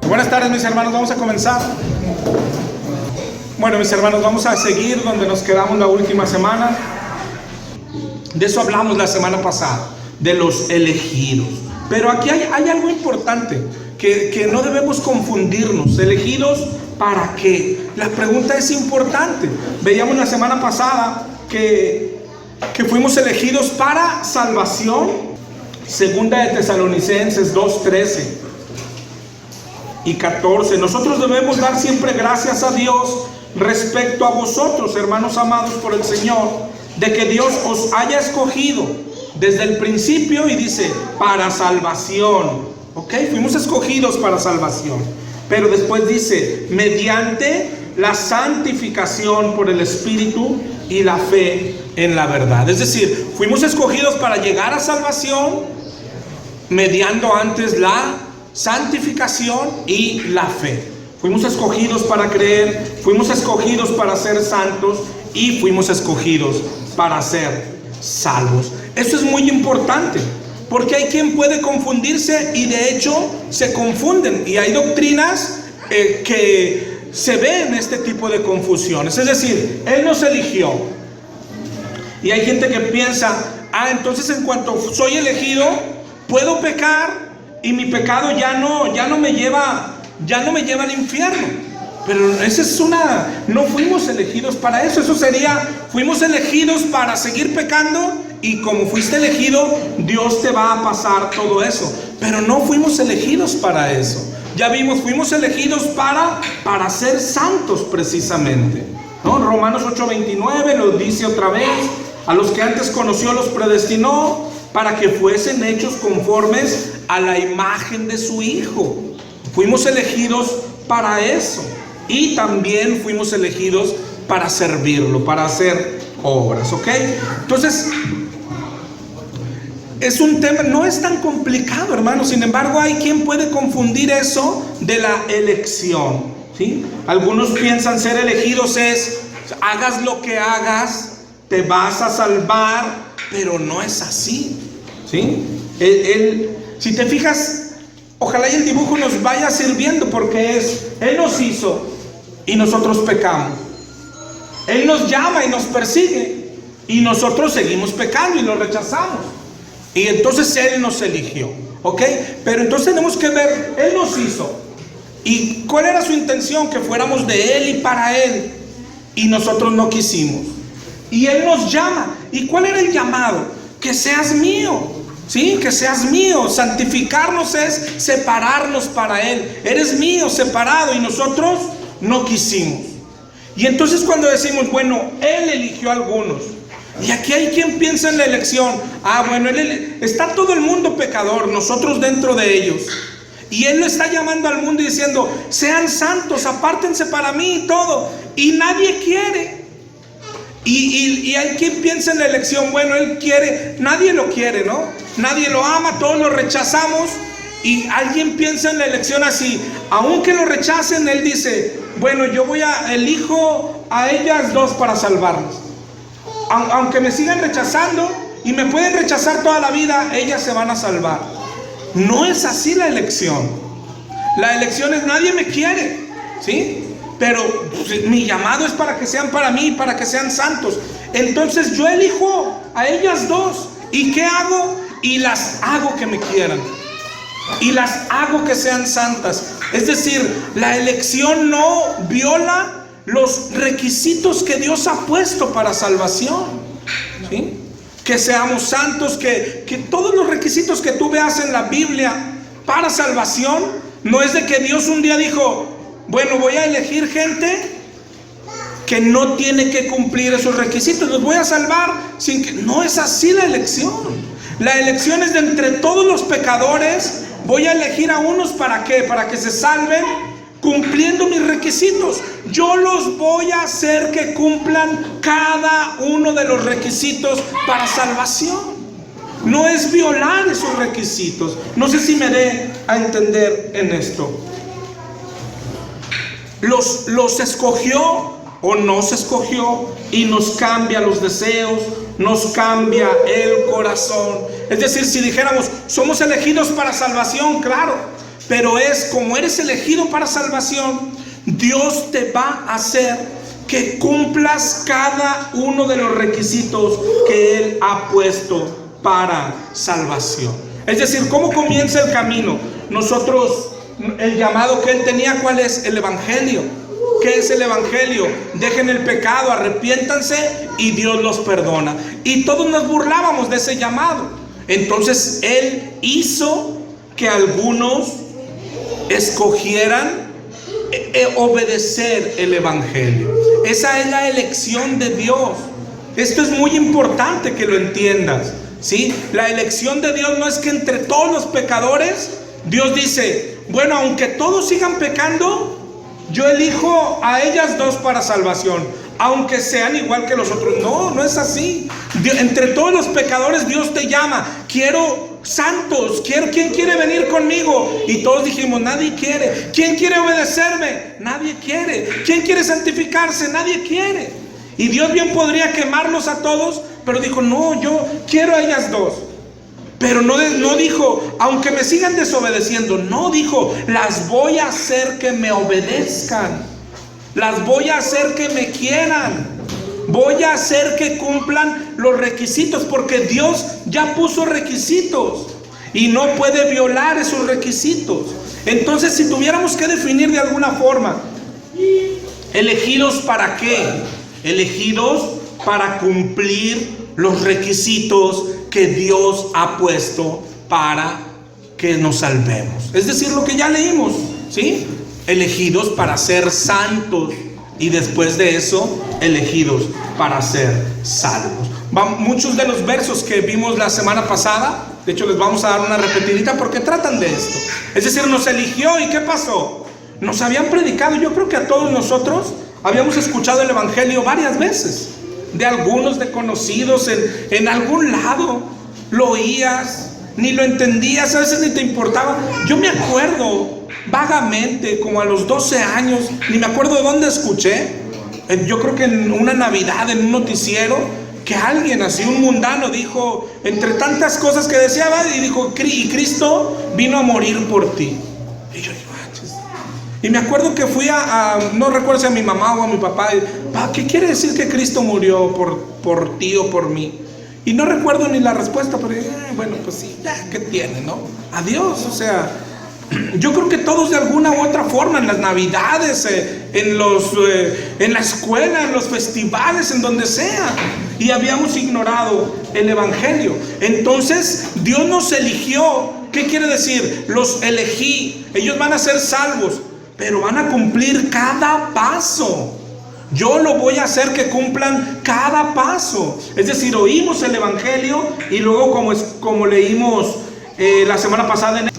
Buenas tardes, mis hermanos, vamos a comenzar. Bueno, mis hermanos, vamos a seguir donde nos quedamos la última semana. De eso hablamos la semana pasada, de los elegidos. Pero aquí hay algo importante que no debemos confundirnos. ¿Elegidos para qué? La pregunta es importante. Veíamos la semana pasada que fuimos elegidos para salvación. Segunda de Tesalonicenses 2:13 y 14. Nosotros debemos dar siempre gracias a Dios respecto a vosotros, hermanos amados por el Señor, de que Dios os haya escogido desde el principio, y dice, para salvación. Ok, fuimos escogidos para salvación. Pero después dice, mediante la santificación por el Espíritu y la fe en la verdad. Es decir, fuimos escogidos para llegar a salvación, mediando antes la santificación y la fe. Fuimos escogidos para creer, fuimos escogidos para ser santos y fuimos escogidos para ser salvos. Eso es muy importante, porque hay quien puede confundirse, y de hecho se confunden, y hay doctrinas que se ven este tipo de confusiones. Es decir, Él nos eligió, y hay gente que piensa, entonces en cuanto soy elegido puedo pecar y mi pecado ya no me lleva al infierno. Pero esa es no fuimos elegidos para eso. Eso sería, fuimos elegidos para seguir pecando, y como fuiste elegido, Dios te va a pasar todo eso. Pero no fuimos elegidos para eso. Ya vimos, fuimos elegidos para ser santos precisamente, ¿no? Romanos 8:29 lo dice otra vez: a los que antes conoció los predestinó para que fuesen hechos conformes a la imagen de su Hijo. Fuimos elegidos para eso. Y también fuimos elegidos para servirlo, para hacer obras, ¿ok? Entonces, es un tema, no es tan complicado, hermano. Sin embargo, hay quien puede confundir eso de la elección, ¿sí? Algunos piensan ser elegidos es, hagas lo que hagas, te vas a salvar, pero no es así, ¿sí? Si te fijas, ojalá y el dibujo nos vaya sirviendo, porque Él nos hizo y nosotros pecamos. Él nos llama y nos persigue, y nosotros seguimos pecando y lo rechazamos. Y entonces Él nos eligió, ¿ok? Pero entonces tenemos que ver, Él nos hizo. ¿Y cuál era su intención? Que fuéramos de Él y para Él. Y nosotros no quisimos. Y Él nos llama. ¿Y cuál era el llamado? Que seas mío, ¿sí? Que seas mío. Santificarnos es separarnos para Él. Eres mío, separado, y nosotros no quisimos. Y entonces cuando decimos, bueno, Él eligió a algunos, y aquí hay quien piensa en la elección, bueno, está todo el mundo pecador, nosotros dentro de ellos, y Él lo está llamando al mundo y diciendo, sean santos, apártense para mí y todo, y nadie quiere. Y hay quien piensa en la elección, bueno, Él quiere, nadie lo quiere, ¿no? Nadie lo ama, todos lo rechazamos. Y alguien piensa en la elección así, aunque lo rechacen, Él dice, bueno, yo elijo a ellas dos para salvarlas. Aunque me sigan rechazando, y me pueden rechazar toda la vida, ellas se van a salvar. No es así la elección. La elección es, nadie me quiere, ¿sí? Pero mi llamado es para que sean para mí, para que sean santos. Entonces yo elijo a ellas dos. ¿Y qué hago? Y las hago que me quieran, y las hago que sean santas. Es decir, la elección no viola los requisitos que Dios ha puesto para salvación, ¿sí? Que seamos santos, que todos los requisitos que tú veas en la Biblia para salvación, no es de que Dios un día dijo, bueno, voy a elegir gente que no tiene que cumplir esos requisitos, los voy a salvar sin que... No es así la elección. La elección es de entre todos los pecadores, voy a elegir a unos, ¿para qué? Para que se salven cumpliendo mis requisitos. Yo los voy a hacer que cumplan cada uno de los requisitos para salvación. No es violar esos requisitos. No sé si me dé a entender en esto. Los escogió o nos escogió y nos cambia los deseos, nos cambia el corazón. Es decir, si dijéramos, somos elegidos para salvación, claro, pero es como eres elegido para salvación, Dios te va a hacer que cumplas cada uno de los requisitos que Él ha puesto para salvación. Es decir, ¿cómo comienza el camino? Nosotros, el llamado que Él tenía, ¿cuál es? El Evangelio. ¿Qué es el Evangelio? Dejen el pecado, arrepiéntanse y Dios los perdona. Y todos nos burlábamos de ese llamado. Entonces Él hizo que algunos escogieran obedecer el Evangelio. Esa es la elección de Dios. Esto es muy importante que lo entiendas, ¿sí? La elección de Dios no es que entre todos los pecadores, Dios dice, bueno, aunque todos sigan pecando, yo elijo a ellas dos para salvación, aunque sean igual que los otros. No, no es así. Entre todos los pecadores Dios te llama. Quiero santos, ¿quién quiere venir conmigo? Y todos dijimos, nadie quiere. ¿Quién quiere obedecerme? Nadie quiere. ¿Quién quiere santificarse? Nadie quiere. Y Dios bien podría quemarlos a todos, pero dijo, no, yo quiero a ellas dos. Pero no dijo, aunque me sigan desobedeciendo. No, dijo, las voy a hacer que me obedezcan. Las voy a hacer que me quieran. Voy a hacer que cumplan los requisitos, porque Dios ya puso requisitos y no puede violar esos requisitos. Entonces, si tuviéramos que definir de alguna forma, ¿elegidos para qué? Elegidos para cumplir los requisitos que Dios ha puesto para que nos salvemos. Es decir, lo que ya leímos, ¿sí? Elegidos para ser santos y después de eso, elegidos para ser salvos. Muchos de los versos que vimos la semana pasada, de hecho les vamos a dar una repetidita porque tratan de esto. Es decir, nos eligió y ¿qué pasó? Nos habían predicado, yo creo que a todos nosotros habíamos escuchado el Evangelio varias veces. De algunos de conocidos en algún lado lo oías, ni lo entendías, a veces ni te importaba. Yo me acuerdo vagamente, como a los 12 años, ni me acuerdo de dónde escuché, yo creo que en una Navidad, en un noticiero, que alguien así, un mundano, dijo, entre tantas cosas que deseaba, y dijo, y Cristo vino a morir por ti. Y yo digo, y me acuerdo que fui no recuerdo si a mi mamá o a mi papá, ¿qué quiere decir que Cristo murió por ti o por mí? Y no recuerdo ni la respuesta, pero bueno, pues sí, ya, ¿qué tiene, no? Adiós, o sea, yo creo que todos de alguna u otra forma, en las Navidades, en la escuela, en los festivales, en donde sea, y habíamos ignorado el Evangelio. Entonces, Dios nos eligió. ¿Qué quiere decir? Los elegí. Ellos van a ser salvos, pero van a cumplir cada paso. Yo lo voy a hacer que cumplan cada paso. Es decir, oímos el Evangelio y luego como leímos la semana pasada en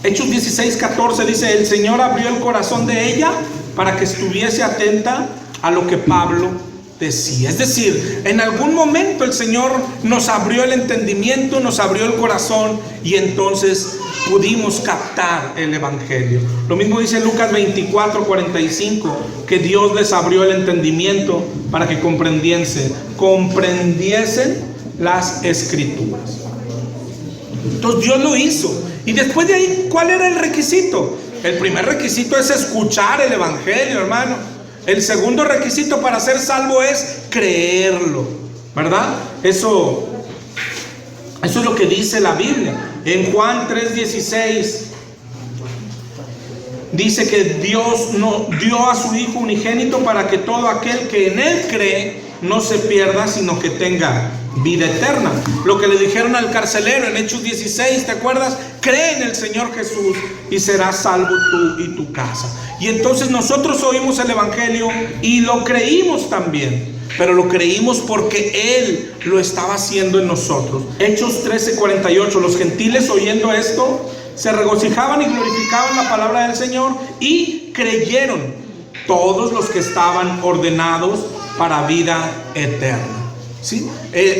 Hechos 16:14, dice, el Señor abrió el corazón de ella para que estuviese atenta a lo que Pablo decía. Es decir, en algún momento el Señor nos abrió el entendimiento, nos abrió el corazón y entonces pudimos captar el Evangelio. Lo mismo dice Lucas 24:45, que Dios les abrió el entendimiento para que comprendiesen las Escrituras. Entonces Dios lo hizo. Y después de ahí, ¿cuál era el requisito? El primer requisito es escuchar el Evangelio, hermano. El segundo requisito para ser salvo es creerlo, ¿verdad? Eso es lo que dice la Biblia. En Juan 3:16 dice que Dios no dio a su Hijo unigénito para que todo aquel que en Él cree no se pierda, sino que tenga vida eterna. Lo que le dijeron al carcelero en Hechos 16, ¿te acuerdas? Cree en el Señor Jesús y serás salvo tú y tu casa. Y entonces nosotros oímos el Evangelio y lo creímos también, pero lo creímos porque Él lo estaba haciendo en nosotros. Hechos 13:48, los gentiles oyendo esto se regocijaban y glorificaban la palabra del Señor y creyeron todos los que estaban ordenados para vida eterna. ¿Sí?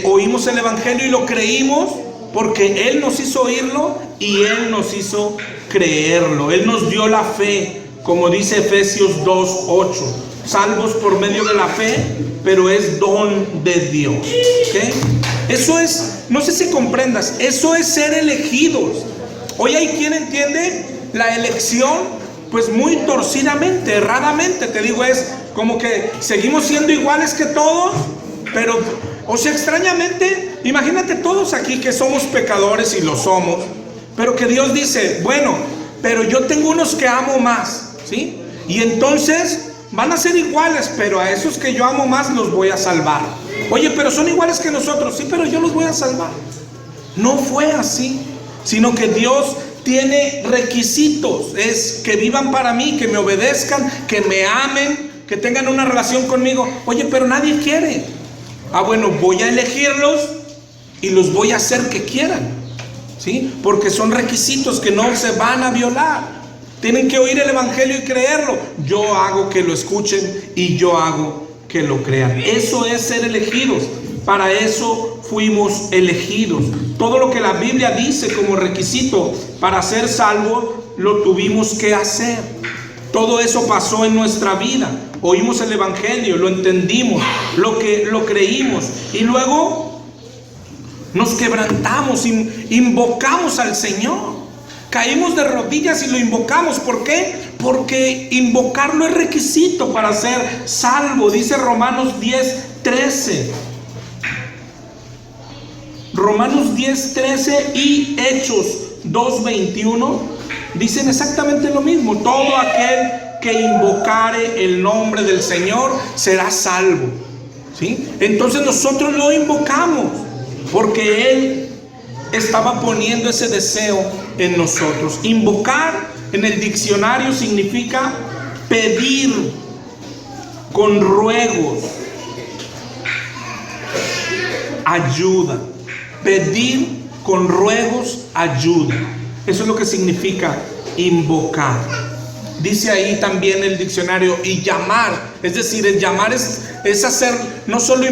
Oímos el Evangelio y lo creímos porque Él nos hizo oírlo y Él nos hizo creerlo. Él nos dio la fe, como dice Efesios 2:8. salvos por medio de la fe, pero es don de Dios. ¿Okay? Eso es, no sé si comprendas, eso es ser elegidos. Hoy hay quien entiende la elección pues muy torcidamente, erradamente. Te digo, es como que seguimos siendo iguales que todos, pero, o sea, extrañamente, imagínate todos aquí que somos pecadores y lo somos, pero que Dios dice, bueno, pero yo tengo unos que amo más, ¿sí? Y entonces van a ser iguales, pero a esos que yo amo más los voy a salvar. Oye, pero son iguales que nosotros, sí, pero yo los voy a salvar. No fue así, sino que Dios tiene requisitos, es que vivan para mí, que me obedezcan, que me amen, que tengan una relación conmigo. Oye, pero nadie quiere. Ah, bueno, voy a elegirlos y los voy a hacer que quieran, ¿sí? Porque son requisitos que no se van a violar. Tienen que oír el evangelio y creerlo. Yo hago que lo escuchen y yo hago que lo crean. Eso es ser elegidos. Para eso fuimos elegidos. Todo lo que la Biblia dice como requisito para ser salvos, lo tuvimos que hacer. Todo eso pasó en nuestra vida. Oímos el evangelio, lo entendimos, lo creímos, y luego nos quebrantamos, invocamos al Señor. Caímos de rodillas y lo invocamos. ¿Por qué? Porque invocarlo es requisito para ser salvo. Dice Romanos 10:13. Romanos 10:13 y Hechos 2:21 dicen exactamente lo mismo. Todo aquel que invocare el nombre del Señor será salvo, ¿sí? Entonces nosotros lo invocamos porque Él estaba poniendo ese deseo en nosotros. Invocar en el diccionario significa pedir con ruegos, ayuda. Pedir con ruegos, ayuda. Eso es lo que significa invocar. Dice ahí también el diccionario, y llamar. Es decir, el llamar es hacer, no solo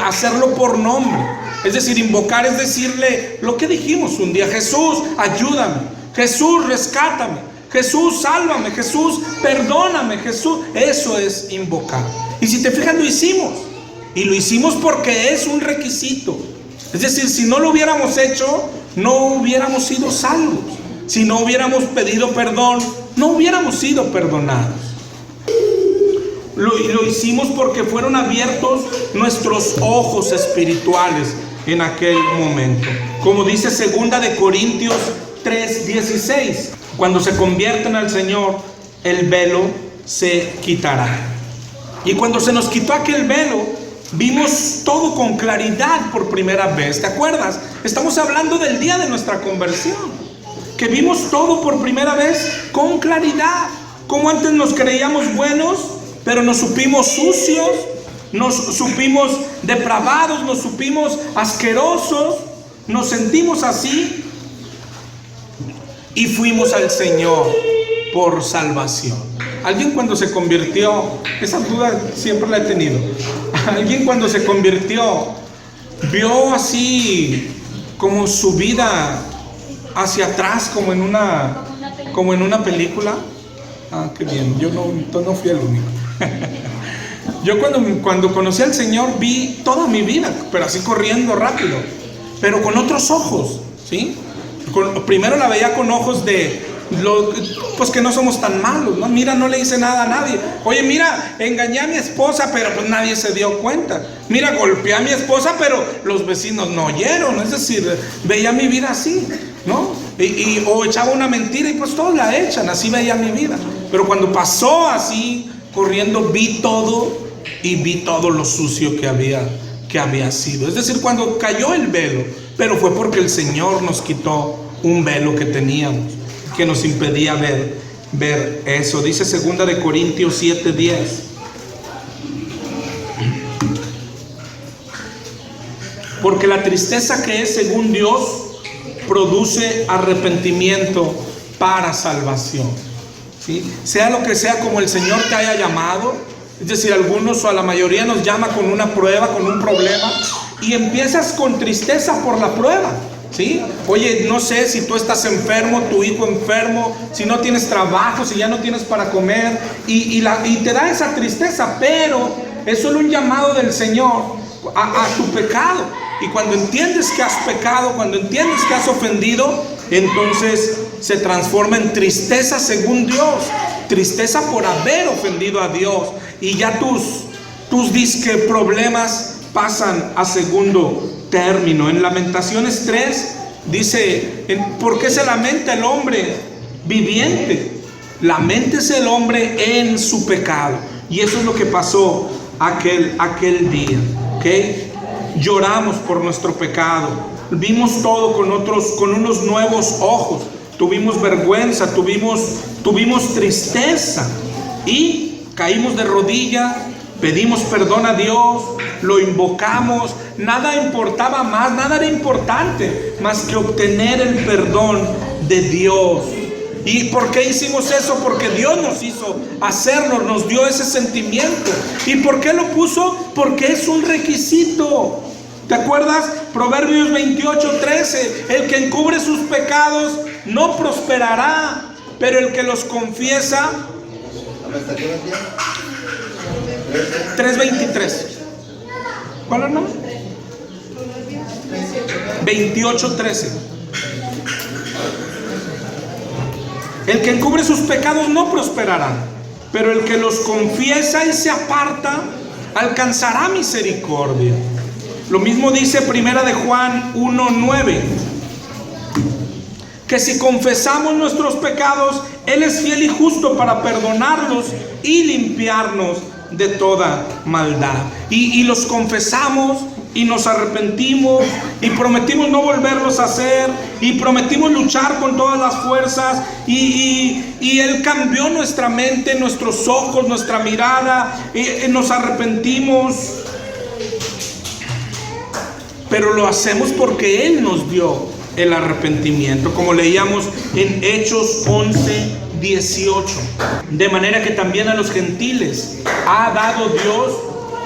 hacerlo por nombre. Es decir, invocar es decirle lo que dijimos un día: Jesús, ayúdame. Jesús, rescátame. Jesús, sálvame. Jesús, perdóname. Jesús. Eso es invocar. Y si te fijas, lo hicimos. Y lo hicimos porque es un requisito. Es decir, si no lo hubiéramos hecho, no hubiéramos sido salvos. Si no hubiéramos pedido perdón, no hubiéramos sido perdonados. Lo hicimos porque fueron abiertos nuestros ojos espirituales en aquel momento. Como dice 2 de Corintios 3:16, cuando se convierten al Señor, el velo se quitará. Y cuando se nos quitó aquel velo, vimos todo con claridad por primera vez. ¿Te acuerdas? Estamos hablando del día de nuestra conversión, que vimos todo por primera vez con claridad. Como antes nos creíamos buenos, pero nos supimos sucios, nos supimos depravados, nos supimos asquerosos, nos sentimos así y fuimos al Señor por salvación. Alguien cuando se convirtió, esa duda siempre la he tenido, alguien cuando se convirtió vio así como su vida hacia atrás, como en una película. Ah, qué bien, yo no fui el único. Yo cuando conocí al Señor vi toda mi vida, pero así corriendo rápido, pero con otros ojos, ¿sí? Primero la veía con ojos de pues que no somos tan malos, ¿no? Mira, no le hice nada a nadie. Oye, mira, engañé a mi esposa, pero pues nadie se dio cuenta. Mira, golpeé a mi esposa, pero los vecinos no oyeron. Es decir, veía mi vida así, ¿no? O echaba una mentira y pues todos la echan. Así veía mi vida. Pero cuando pasó así, corriendo, vi todo y vi todo lo sucio que había sido. Es decir, cuando cayó el velo, pero fue porque el Señor nos quitó un velo que teníamos, que nos impedía ver eso. Dice 2 de Corintios 7:10. Porque la tristeza que es según Dios produce arrepentimiento para salvación, ¿sí? Sea lo que sea como el Señor te haya llamado. Es decir, algunos o a la mayoría nos llama con una prueba, con un problema, y empiezas con tristeza por la prueba. ¿Sí? Oye, no sé si tú estás enfermo, tu hijo enfermo, si no tienes trabajo, si ya no tienes para comer, y te da esa tristeza, pero es solo un llamado del Señor a tu pecado. Y cuando entiendes que has pecado, cuando entiendes que has ofendido, entonces se transforma en tristeza según Dios, tristeza por haber ofendido a Dios, y ya tus disque problemas pasan a segundo término. En Lamentaciones 3 dice: ¿por qué se lamenta el hombre viviente? Laméntese el hombre en su pecado. Y eso es lo que pasó aquel día, ¿okay? Lloramos por nuestro pecado, vimos todo con unos nuevos ojos, tuvimos vergüenza, tuvimos tristeza, y caímos de rodillas, pedimos perdón a Dios, lo invocamos. Nada importaba más, nada era importante más que obtener el perdón de Dios. ¿Y por qué hicimos eso? Porque Dios nos hizo hacerlo, nos dio ese sentimiento. ¿Y por qué lo puso? Porque es un requisito. ¿Te acuerdas? Proverbios 28:13: el que encubre sus pecados no prosperará, pero el que los confiesa. 3:23. ¿Cuál es el nombre? 28:13. El que encubre sus pecados no prosperará, pero el que los confiesa y se aparta alcanzará misericordia. Lo mismo dice Primera de Juan 1:9, que si confesamos nuestros pecados, Él es fiel y justo para perdonarlos y limpiarnos de toda maldad. Y los confesamos y nos arrepentimos y prometimos no volverlos a hacer, y prometimos luchar con todas las fuerzas, y Él cambió nuestra mente, nuestros ojos, nuestra mirada, y nos arrepentimos, pero lo hacemos porque Él nos dio el arrepentimiento, como leíamos en Hechos 11:18. De manera que también a los gentiles ha dado Dios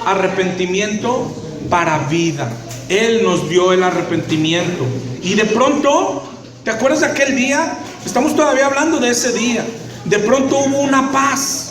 arrepentimiento para vida. Él nos dio el arrepentimiento. Y de pronto, ¿te acuerdas de aquel día? Estamos todavía hablando de ese día. De pronto hubo una paz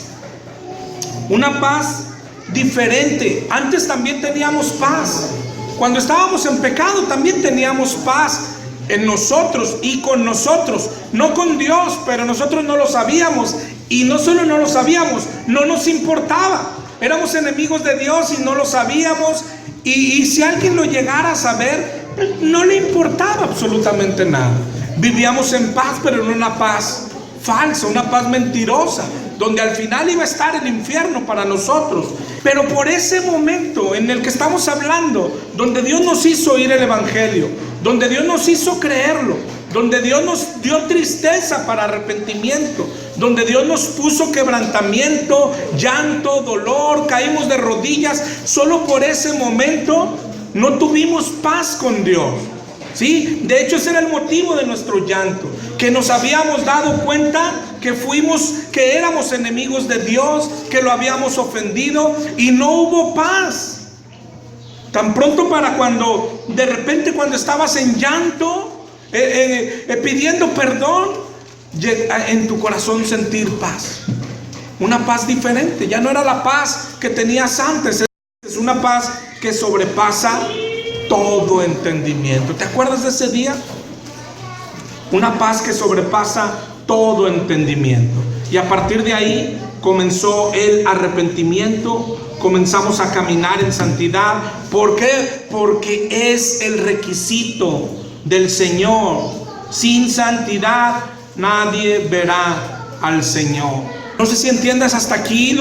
diferente. Antes también teníamos paz. Cuando estábamos en pecado también teníamos paz en nosotros y con nosotros, no con Dios, pero nosotros no lo sabíamos. Y no solo no lo sabíamos, no nos importaba. Éramos enemigos de Dios y no lo sabíamos. Y si alguien lo llegara a saber, no le importaba absolutamente nada. Vivíamos en paz, pero en una paz falsa, una paz mentirosa, donde al final iba a estar el infierno para nosotros. Pero por ese momento en el que estamos hablando, donde Dios nos hizo oír el Evangelio, donde Dios nos hizo creerlo, donde Dios nos dio tristeza para arrepentimiento, donde Dios nos puso quebrantamiento, llanto, dolor, caímos de rodillas, solo por ese momento no tuvimos paz con Dios. ¿Sí? De hecho, ese era el motivo de nuestro llanto, que nos habíamos dado cuenta que éramos enemigos de Dios, que lo habíamos ofendido, y no hubo paz. Tan pronto para cuando, de repente, cuando estabas en llanto, pidiendo perdón, en tu corazón sentir paz, una paz diferente. Ya no era la paz que tenías antes, es una paz que sobrepasa todo entendimiento. ¿Te acuerdas de ese día? Una paz que sobrepasa todo entendimiento. Y a partir de ahí comenzó el arrepentimiento, comenzamos a caminar en santidad. ¿Por qué? Porque es el requisito del Señor. Sin santidad nadie verá al Señor. No sé si entiendas hasta aquí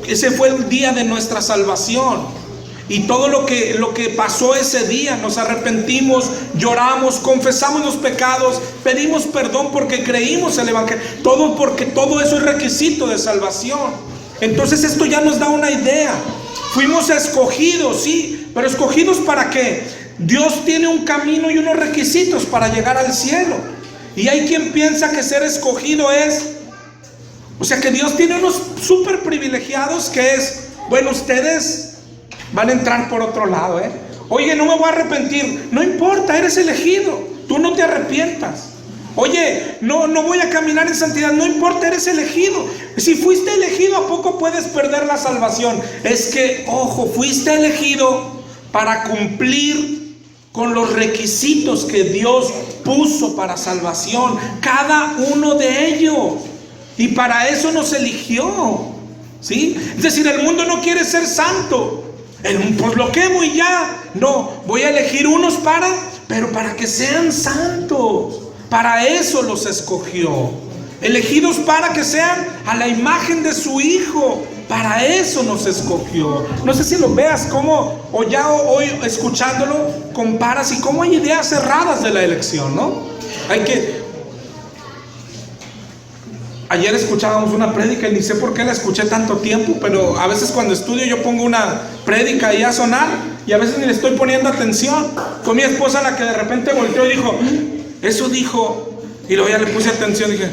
ese fue el día de nuestra salvación. Y todo lo que pasó ese día, nos arrepentimos, lloramos, confesamos los pecados, pedimos perdón porque creímos el Evangelio. Todo porque todo eso es requisito de salvación. Entonces esto ya nos da una idea. Fuimos escogidos, sí, pero ¿escogidos para qué? Dios tiene un camino y unos requisitos para llegar al cielo. Y hay quien piensa que ser escogido es, o sea, que Dios tiene unos súper privilegiados, que es, bueno, ustedes van a entrar por otro lado, Oye, no me voy a arrepentir. No importa, eres elegido. Tú no te arrepientas. Oye, no voy a caminar en santidad. No importa, eres elegido. Si fuiste elegido, ¿a poco puedes perder la salvación? Es que, ojo, fuiste elegido para cumplir con los requisitos que Dios puso para salvación. Cada uno de ellos. Y para eso nos eligió. ¿Sí? Es decir, el mundo no quiere ser santo. Pues lo quemo y ya. No, voy a elegir unos pero para que sean santos. Para eso los escogió. Elegidos para que sean a la imagen de su Hijo. Para eso nos escogió. No sé si lo veas como, o ya hoy escuchándolo, comparas y cómo hay ideas erradas de la elección, ¿no? Ayer escuchábamos una prédica y ni sé por qué la escuché tanto tiempo, pero a veces cuando estudio yo pongo una prédica ahí a sonar y a veces ni le estoy poniendo atención. Fue mi esposa la que de repente volteó y dijo, eso dijo. Y luego ya le puse atención y dije,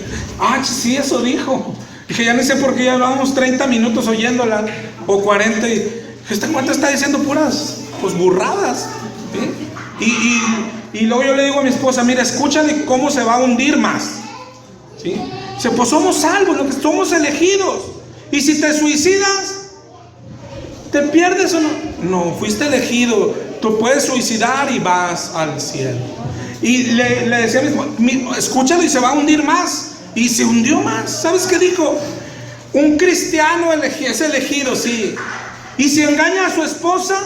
sí, eso dijo. Dije, ya ni sé por qué ya llevábamos 30 minutos oyéndola, o 40, y esta cuenta está diciendo puras, pues, burradas, ¿sí? Y luego yo le digo a mi esposa, mira, escúchale cómo se va a hundir más, ¿sí? Dice, pues somos salvos, lo que somos elegidos. Y si te suicidas, ¿te pierdes o no? No, fuiste elegido. Tú puedes suicidar y vas al cielo. Y le decía a mi esposa, escúchalo y se va a hundir más. Y se hundió más. ¿Sabes qué dijo? Un cristiano es elegido, sí. Y si engaña a su esposa,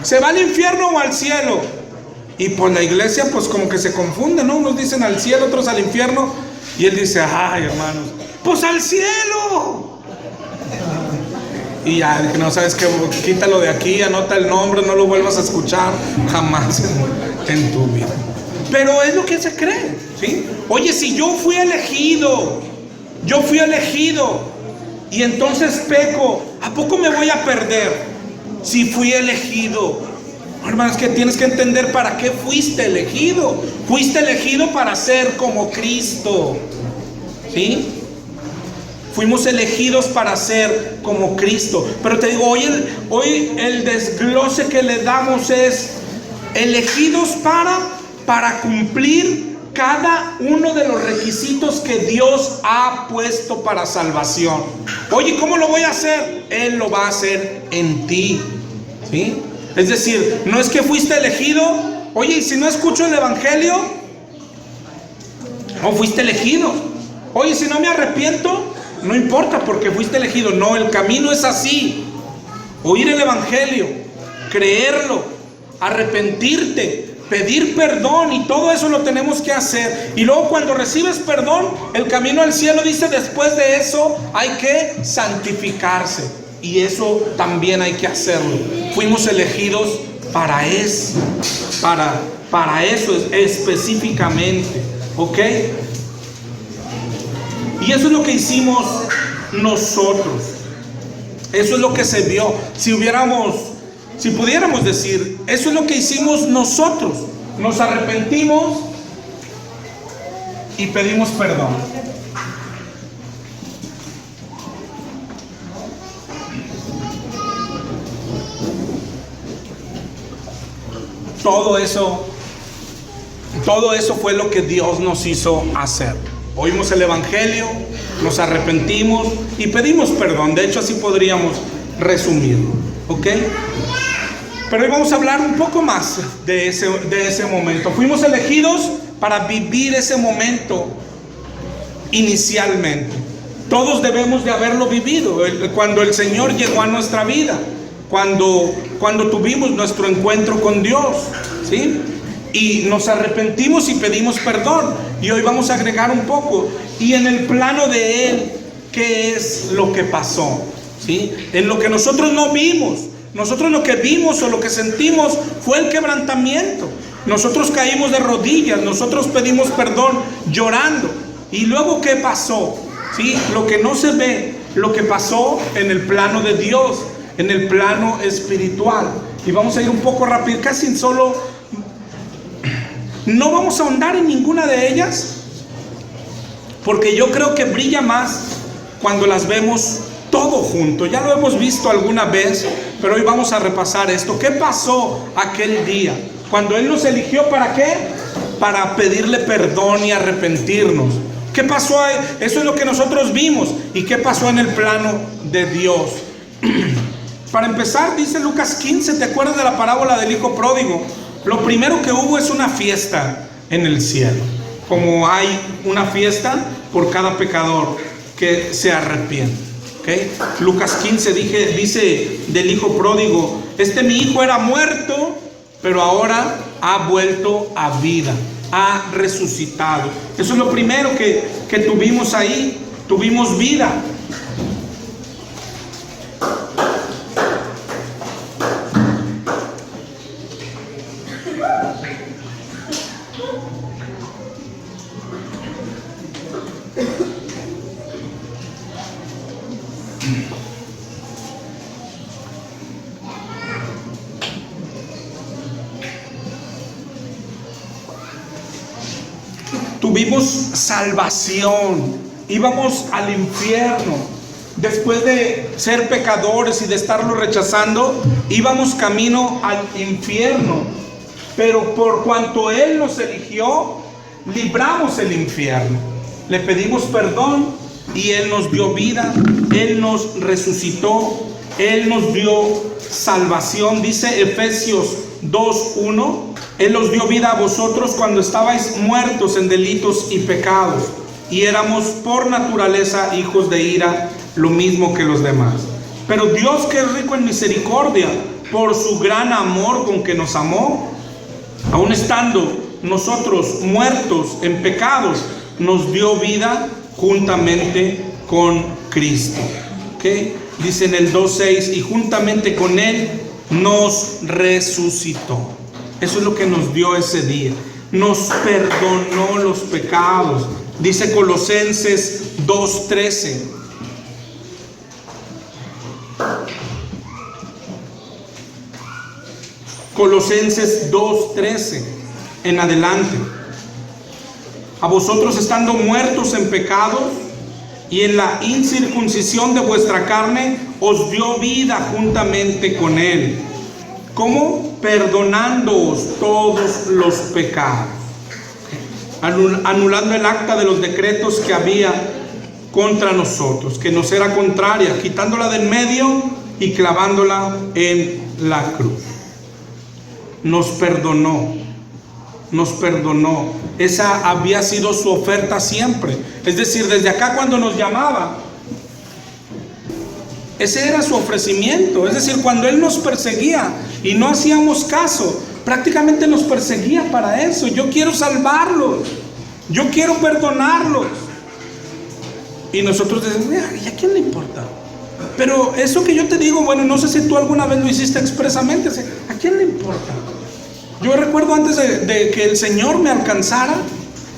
¿se va al infierno o al cielo? Y pues la iglesia pues como que se confunde, ¿no? Unos dicen al cielo, otros al infierno. Y él dice, ay, hermanos, pues al cielo. Y ya, no, sabes qué, quítalo de aquí, anota el nombre, no lo vuelvas a escuchar jamás en tu vida. Pero es lo que se cree, ¿sí? Oye, si yo fui elegido y entonces peco, ¿a poco me voy a perder? Si fui elegido. Hermanos, que tienes que entender para qué fuiste elegido. Fuiste elegido para ser como Cristo, ¿sí? Fuimos elegidos para ser como Cristo. Pero te digo, hoy el desglose que le damos es elegidos para cumplir cada uno de los requisitos que Dios ha puesto para salvación. Oye, ¿cómo lo voy a hacer? Él lo va a hacer en ti, ¿sí? Es decir, no es que fuiste elegido. Oye, ¿y si no escucho el evangelio? No, fuiste elegido. Oye, si no me arrepiento, no importa porque fuiste elegido. No, el camino es así: oír el evangelio, creerlo, arrepentirte, pedir perdón, y todo eso lo tenemos que hacer. Y luego cuando recibes perdón, el camino al cielo dice, después de eso hay que santificarse. Y eso también hay que hacerlo. Fuimos elegidos para eso, para eso específicamente, ¿ok? Y eso es lo que hicimos nosotros. Eso es lo que se vio. Si pudiéramos decir, eso es lo que hicimos nosotros. Nos arrepentimos y pedimos perdón. Todo eso fue lo que Dios nos hizo hacer. Oímos el evangelio, nos arrepentimos y pedimos perdón. De hecho, así podríamos resumirlo, ¿ok? Pero hoy vamos a hablar un poco más de ese momento. Fuimos elegidos para vivir ese momento inicialmente. Todos debemos de haberlo vivido. Cuando el Señor llegó a nuestra vida, cuando tuvimos nuestro encuentro con Dios, ¿sí? Y nos arrepentimos y pedimos perdón. Y hoy vamos a agregar un poco. Y en el plano de Él, ¿qué es lo que pasó? ¿Sí? En lo que nosotros no vimos. Nosotros lo que vimos o lo que sentimos fue el quebrantamiento. Nosotros caímos de rodillas, nosotros pedimos perdón llorando. ¿Y luego qué pasó? ¿Sí? Lo que no se ve, lo que pasó en el plano de Dios, en el plano espiritual. Y vamos a ir un poco rápido, casi solo. No vamos a ahondar en ninguna de ellas, porque yo creo que brilla más cuando las vemos todo junto. Ya lo hemos visto alguna vez, pero hoy vamos a repasar esto. ¿Qué pasó aquel día? Cuando Él nos eligió, ¿para qué? Para pedirle perdón y arrepentirnos. ¿Qué pasó ahí? Eso es lo que nosotros vimos. ¿Y qué pasó en el plano de Dios? Para empezar, dice Lucas 15, ¿te acuerdas de la parábola del hijo pródigo? Lo primero que hubo es una fiesta en el cielo. Como hay una fiesta por cada pecador que se arrepiente. ¿Okay? Lucas 15 dice del hijo pródigo: mi hijo era muerto, pero ahora ha vuelto a vida, ha resucitado. Eso es lo primero que tuvimos ahí. Tuvimos vida. Tuvimos salvación, íbamos al infierno. Después de ser pecadores y de estarlo rechazando, íbamos camino al infierno. Pero por cuanto Él nos eligió, libramos el infierno. Le pedimos perdón y Él nos dio vida, Él nos resucitó, Él nos dio salvación. Dice Efesios 2:1: Él os dio vida a vosotros cuando estabais muertos en delitos y pecados, y éramos por naturaleza hijos de ira, lo mismo que los demás. Pero Dios, que es rico en misericordia, por su gran amor con que nos amó, aun estando nosotros muertos en pecados, nos dio vida juntamente con Cristo. ¿Okay? Dice en el 2:6: y juntamente con Él nos resucitó. Eso es lo que nos dio ese día. Nos perdonó los pecados. Dice Colosenses 2:13. Colosenses 2:13 en adelante: a vosotros, estando muertos en pecados y en la incircuncisión de vuestra carne, os dio vida juntamente con Él. ¿Cómo? Perdonándoos todos los pecados, anulando el acta de los decretos que había contra nosotros, que nos era contraria, quitándola del medio y clavándola en la cruz. Nos perdonó. Esa había sido su oferta siempre. Es decir, desde acá cuando nos llamaba, ese era su ofrecimiento. Es decir, cuando Él nos perseguía y no hacíamos caso, prácticamente nos perseguía para eso. Yo quiero salvarlos, yo quiero perdonarlos. Y nosotros decimos: ¿y a quién le importa? Pero eso que yo te digo, bueno, no sé si tú alguna vez lo hiciste expresamente. ¿A quién le importa? Yo recuerdo antes de que el Señor me alcanzara,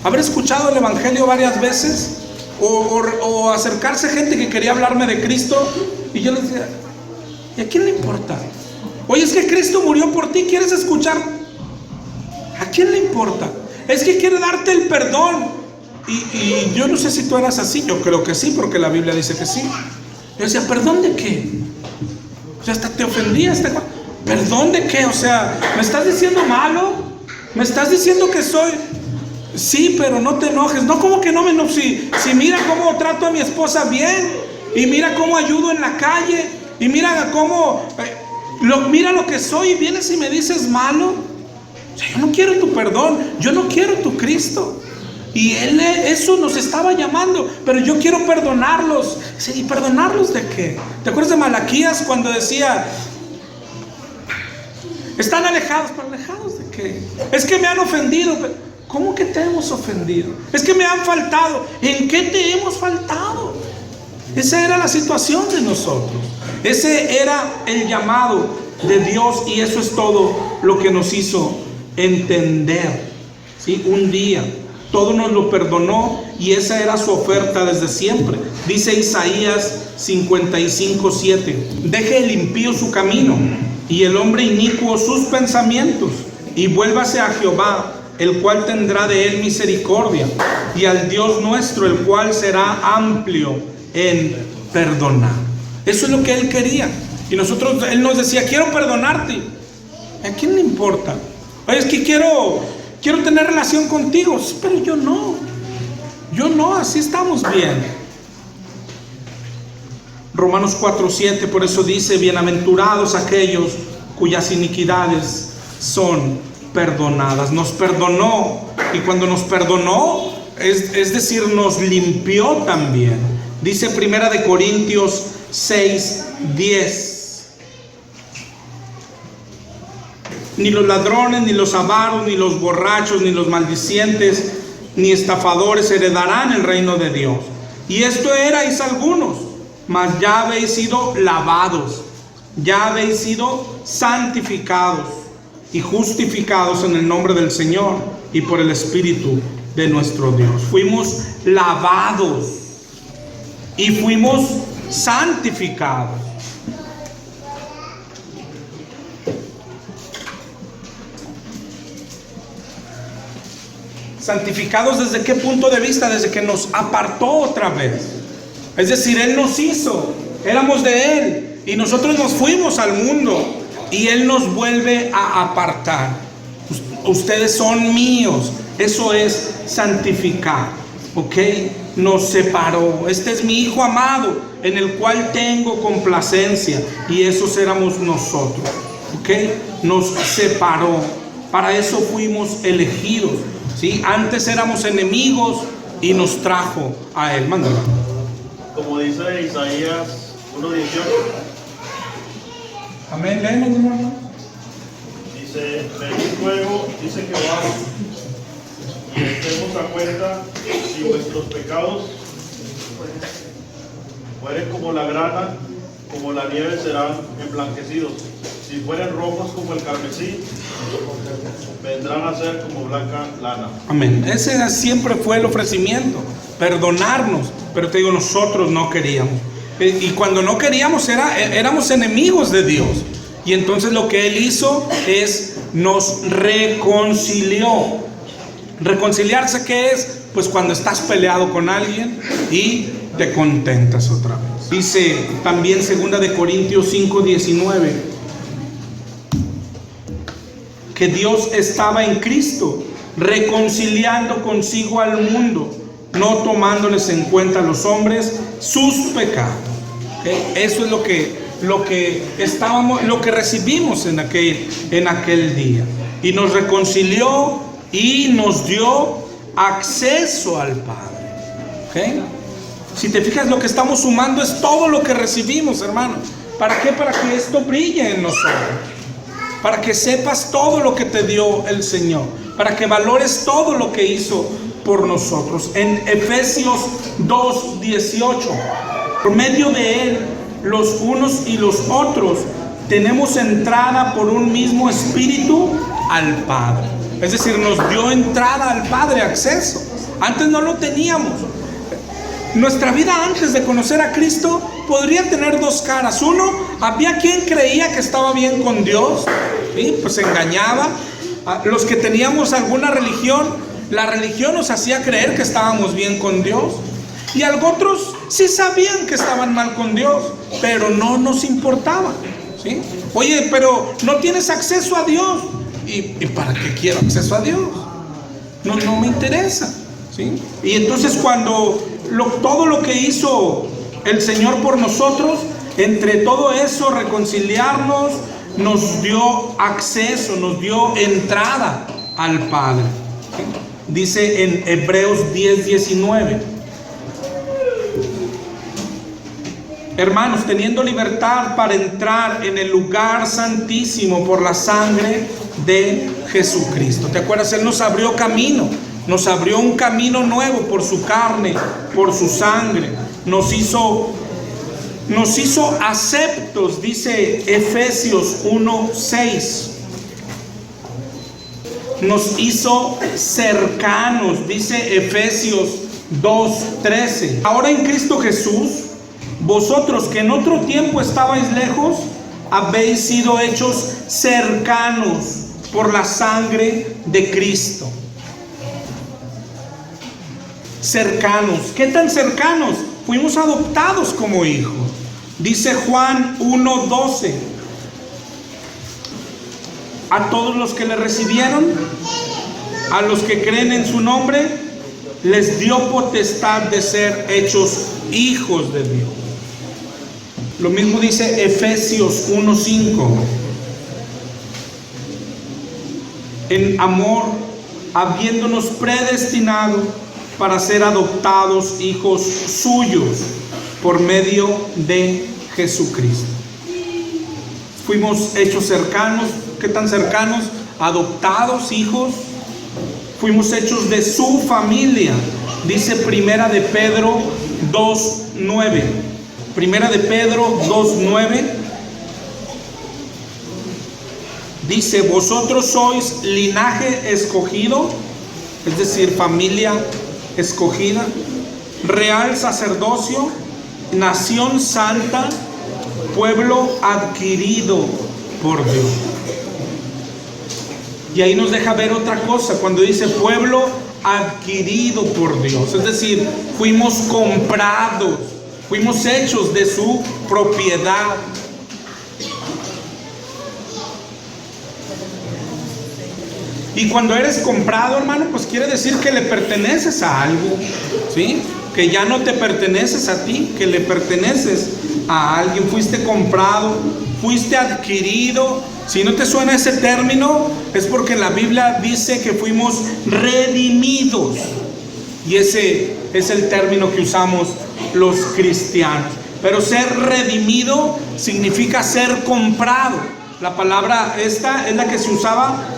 haber escuchado el Evangelio varias veces, o acercarse gente que quería hablarme de Cristo, y yo les decía: ¿y a quién le importa? Oye, es que Cristo murió por ti, ¿quieres escuchar? ¿A quién le importa? Es que quiere darte el perdón. Y yo no sé si tú eras así. Yo creo que sí, porque la Biblia dice que sí. Yo decía: ¿perdón de qué? O sea, hasta te ofendías. ¿Perdón de qué? O sea, ¿me estás diciendo malo? ¿Me estás diciendo que soy? Sí, pero no te enojes. No, como que no me enojo. Si mira cómo trato a mi esposa bien, y mira cómo ayudo en la calle, y mira cómo mira lo que soy, y vienes y me dices malo. O sea, yo no quiero tu perdón, yo no quiero tu Cristo. Y Él eso nos estaba llamando, pero yo quiero perdonarlos. ¿Y perdonarlos de qué? ¿Te acuerdas de Malaquías cuando decía: están alejados? ¿Pero alejados de qué? Es que me han ofendido. ¿Cómo que te hemos ofendido? Es que me han faltado. ¿En qué te hemos faltado? Esa era la situación de nosotros. Ese era el llamado de Dios, y eso es todo lo que nos hizo entender. ¿Sí? Un día todo nos lo perdonó, y esa era su oferta desde siempre. Dice Isaías 55:7: deje el impío su camino y el hombre inicuo sus pensamientos, y vuélvase a Jehová, el cual tendrá de él misericordia, y al Dios nuestro, el cual será amplio en perdonar. Eso es lo que Él quería. Y Él nos decía, quiero perdonarte. ¿A quién le importa? Oye, es que quiero tener relación contigo. Pero yo no, así estamos bien. Romanos 4:7, por eso dice, bienaventurados aquellos cuyas iniquidades son perdonadas. Nos perdonó, y cuando nos perdonó, es decir, nos limpió también. Dice 1 Corintios 6:10. Ni los ladrones, ni los avaros, ni los borrachos, ni los maldicientes, ni estafadores heredarán el reino de Dios. Y esto erais algunos, mas ya habéis sido lavados, ya habéis sido santificados y justificados en el nombre del Señor y por el Espíritu de nuestro Dios. Fuimos lavados y fuimos santificados. Santificados, ¿desde qué punto de vista? Desde que nos apartó otra vez. Es decir, Él nos hizo, éramos de Él, y nosotros nos fuimos al mundo, y Él nos vuelve a apartar. Ustedes son míos. Eso es santificar, ¿ok? Nos separó. Este es mi Hijo amado, en el cual tengo complacencia, y esos éramos nosotros, ¿ok? Nos separó. Para eso fuimos elegidos. ¿Sí? Antes éramos enemigos y nos trajo a Él. Mándalo. Como dice Isaías 1:18. Amén, léenos, hermano. Dice, venid luego, dice Jehová, y estemos a cuenta si vuestros pecados fueren como la grana, como la nieve serán emblanquecidos. Si fueren rojos como el carmesí, vendrán a ser como blanca lana. Amén. Ese siempre fue el ofrecimiento, perdonarnos. Pero te digo, nosotros no queríamos. Y cuando no queríamos éramos enemigos de Dios. Y entonces lo que Él hizo es nos reconcilió. Reconciliarse, ¿qué es? Pues cuando estás peleado con alguien y te contentas otra vez. Dice también 2 Corintios 5:19 que Dios estaba en Cristo reconciliando consigo al mundo, no tomándoles en cuenta a los hombres sus pecados. ¿Okay? Eso es lo que recibimos en aquel día. Y nos reconcilió y nos dio acceso al Padre. ¿Okay? Si te fijas, lo que estamos sumando es todo lo que recibimos, hermano. ¿Para qué? Para que esto brille en nosotros. Para que sepas todo lo que te dio el Señor, para que valores todo lo que hizo por nosotros. En Efesios 2:18, por medio de Él, los unos y los otros tenemos entrada por un mismo Espíritu al Padre. Es decir, nos dio entrada al Padre, acceso. Antes no lo teníamos. Nuestra vida antes de conocer a Cristo podría tener dos caras. Uno, había quien creía que estaba bien con Dios, ¿sí? Pues engañaba. Los que teníamos alguna religión, la religión nos hacía creer que estábamos bien con Dios. Y otros sí sabían que estaban mal con Dios, pero no nos importaba, ¿sí? Oye, pero no tienes acceso a Dios. ¿Y para qué quiero acceso a Dios? No me interesa, ¿sí? Y entonces cuando todo lo que hizo el Señor por nosotros, entre todo eso, reconciliarnos, nos dio acceso, nos dio entrada al Padre. Dice en Hebreos 10:19: hermanos, teniendo libertad para entrar en el lugar santísimo por la sangre de Jesucristo. ¿Te acuerdas? Él nos abrió camino. Nos abrió un camino nuevo por su carne, por su sangre. Nos hizo aceptos, dice Efesios 1:6. Nos hizo cercanos, dice Efesios 2:13. Ahora en Cristo Jesús, vosotros que en otro tiempo estabais lejos, habéis sido hechos cercanos por la sangre de Cristo. Cercanos. ¿Qué tan cercanos? Fuimos adoptados como hijos. Dice Juan 1:12: a todos los que le recibieron, a los que creen en su nombre, les dio potestad de ser hechos hijos de Dios. Lo mismo dice Efesios 1:5: en amor, habiéndonos predestinado para ser adoptados hijos suyos por medio de Jesucristo. Fuimos hechos cercanos. ¿Qué tan cercanos? Adoptados hijos. Fuimos hechos de su familia. Dice Primera de Pedro 2:9. Primera de Pedro 2:9. Dice: vosotros sois linaje escogido, es decir, familia escogida, real sacerdocio, nación santa, pueblo adquirido por Dios. Y ahí nos deja ver otra cosa cuando dice pueblo adquirido por Dios, es decir, fuimos comprados, fuimos hechos de su propiedad. Y cuando eres comprado, hermano, pues quiere decir que le perteneces a algo, ¿sí? Que ya no te perteneces a ti, que le perteneces a alguien. Fuiste comprado, fuiste adquirido. Si no te suena ese término, es porque la Biblia dice que fuimos redimidos. Y ese es el término que usamos los cristianos. Pero ser redimido significa ser comprado. La palabra esta es la que se usaba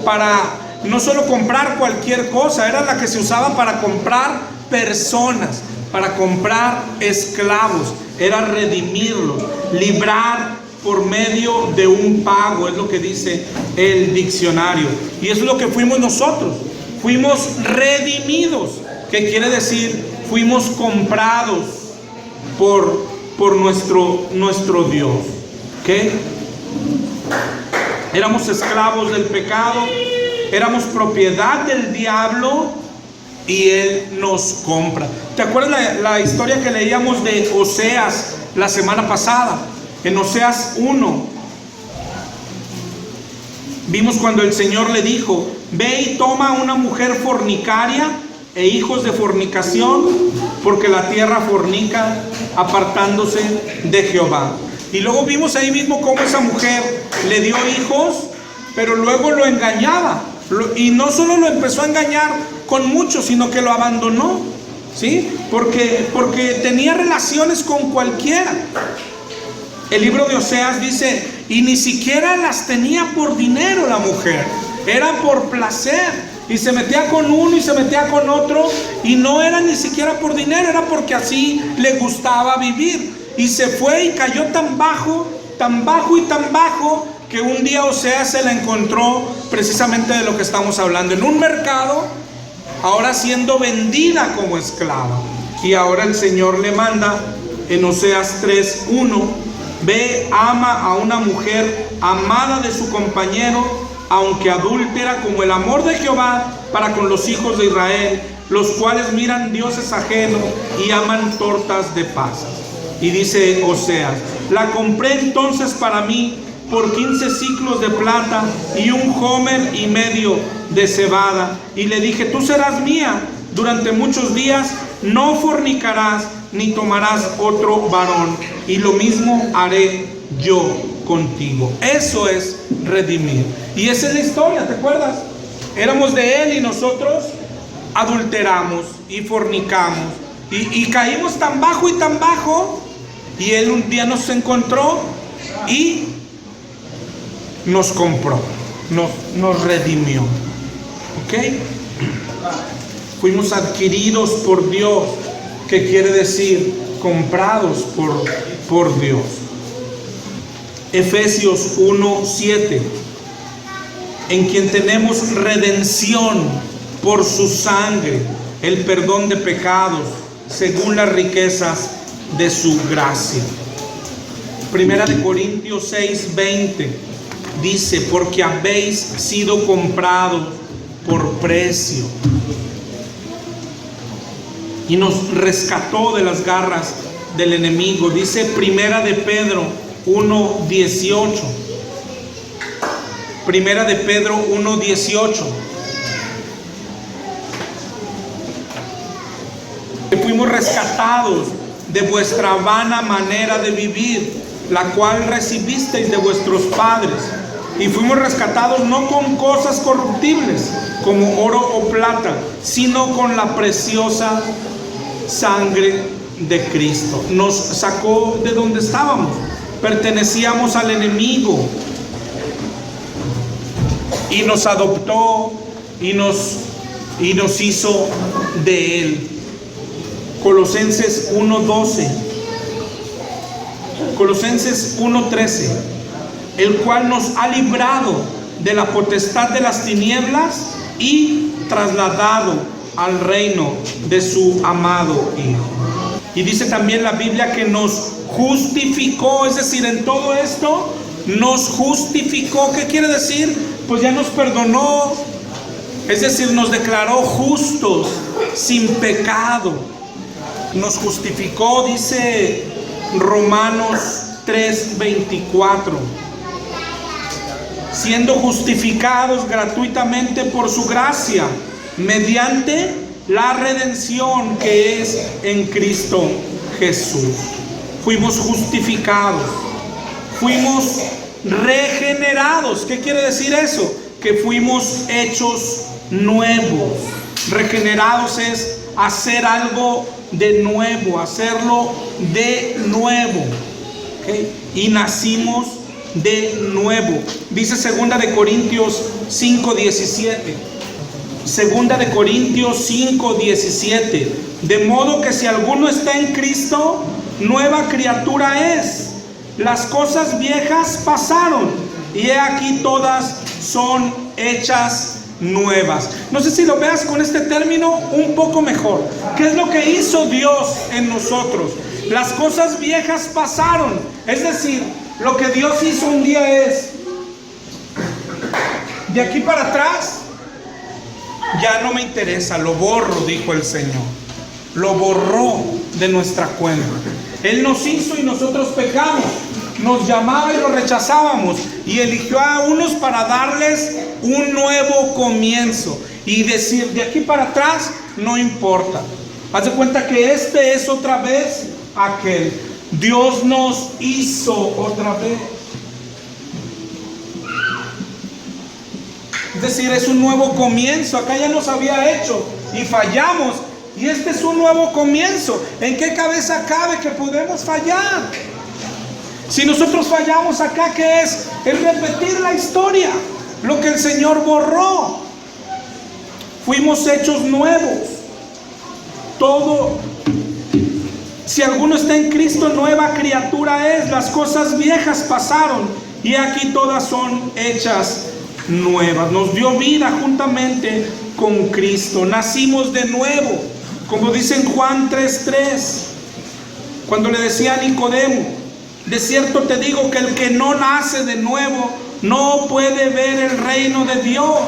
para no solo comprar cualquier cosa, era la que se usaba para comprar personas, para comprar esclavos, era redimirlos, librar por medio de un pago, es lo que dice el diccionario. Y eso es lo que fuimos nosotros, fuimos redimidos, que quiere decir fuimos comprados por nuestro Dios. ¿Qué? Éramos esclavos del pecado, éramos propiedad del diablo y Él nos compra. ¿Te acuerdas la historia que leíamos de Oseas la semana pasada? En Oseas 1 vimos cuando el Señor le dijo: ve y toma una mujer fornicaria e hijos de fornicación, porque la tierra fornica apartándose de Jehová. Y luego vimos ahí mismo cómo esa mujer le dio hijos, pero luego lo engañaba. Y no solo lo empezó a engañar con muchos, sino que lo abandonó, ¿sí? Porque tenía relaciones con cualquiera. El libro de Oseas dice: y ni siquiera las tenía por dinero la mujer, era por placer. Y se metía con uno y se metía con otro, y no era ni siquiera por dinero, era porque así le gustaba vivir. Y se fue y cayó tan bajo y tan bajo, que un día Oseas se la encontró precisamente de lo que estamos hablando, en un mercado, ahora siendo vendida como esclava. Y ahora el Señor le manda en Oseas 3:1: ve, ama a una mujer amada de su compañero, aunque adúltera, como el amor de Jehová para con los hijos de Israel, los cuales miran dioses ajenos y aman tortas de pasas. Y dice Oseas: la compré entonces para mí por 15 siclos de plata y un homer y medio de cebada. Y le dije: tú serás mía durante muchos días, no fornicarás ni tomarás otro varón, y lo mismo haré yo contigo. Eso es redimir. Y esa es la historia, ¿te acuerdas? Éramos de Él y nosotros adulteramos y fornicamos y caímos tan bajo y tan bajo. Y Él un día nos encontró y nos compró, nos redimió. ¿Ok? Fuimos adquiridos por Dios, que quiere decir comprados por Dios. Efesios 1:7: en quien tenemos redención por su sangre, el perdón de pecados, según las riquezas de su gracia. Primera de Corintios 6:20 dice: porque habéis sido comprados por precio, y nos rescató de las garras del enemigo. Dice Primera de Pedro 1:18. Primera de Pedro 1:18. Que fuimos rescatados de vuestra vana manera de vivir, la cual recibisteis de vuestros padres. Y fuimos rescatados no con cosas corruptibles, como oro o plata, sino con la preciosa sangre de Cristo. Nos sacó de donde estábamos. Pertenecíamos al enemigo y nos adoptó y nos hizo de él. Colosenses 1:12, Colosenses 1:13, el cual nos ha librado de la potestad de las tinieblas y trasladado al reino de su amado Hijo. Y dice también la Biblia que nos justificó, es decir, en todo esto nos justificó. ¿Qué quiere decir? Pues ya nos perdonó, es decir, nos declaró justos, sin pecado. Nos justificó, dice Romanos 3:24, siendo justificados gratuitamente por su gracia, mediante la redención que es en Cristo Jesús. Fuimos justificados, fuimos regenerados. ¿Qué quiere decir eso? Que fuimos hechos nuevos. Regenerados es hacer algo de nuevo, hacerlo de nuevo, ¿okay? Y nacimos de nuevo. Dice 2 de Corintios 5:17. 2 de Corintios 5:17. De modo que si alguno está en Cristo, nueva criatura es. Las cosas viejas pasaron y he aquí todas son hechas nuevas. No sé si lo veas con este término un poco mejor. ¿Qué es lo que hizo Dios en nosotros? Las cosas viejas pasaron. Es decir, lo que Dios hizo un día es, de aquí para atrás, ya no me interesa, lo borro, dijo el Señor. Lo borró de nuestra cuenta. Él nos hizo y nosotros pecamos. Nos llamaba y lo rechazábamos, y eligió a unos para darles un nuevo comienzo y decir, de aquí para atrás no importa. Haz de cuenta que este es otra vez aquel. Dios nos hizo otra vez. Es decir, es un nuevo comienzo. Acá ya nos había hecho y fallamos, y este es un nuevo comienzo. ¿En qué cabeza cabe que podemos fallar? Si nosotros fallamos acá, ¿qué es? Es repetir la historia, lo que el Señor borró. Fuimos hechos nuevos. Todo, si alguno está en Cristo, nueva criatura es. Las cosas viejas pasaron y aquí todas son hechas nuevas. Nos dio vida juntamente con Cristo. Nacimos de nuevo, como dice en Juan 3:3, cuando le decía a Nicodemo: de cierto te digo que el que no nace de nuevo no puede ver el reino de Dios.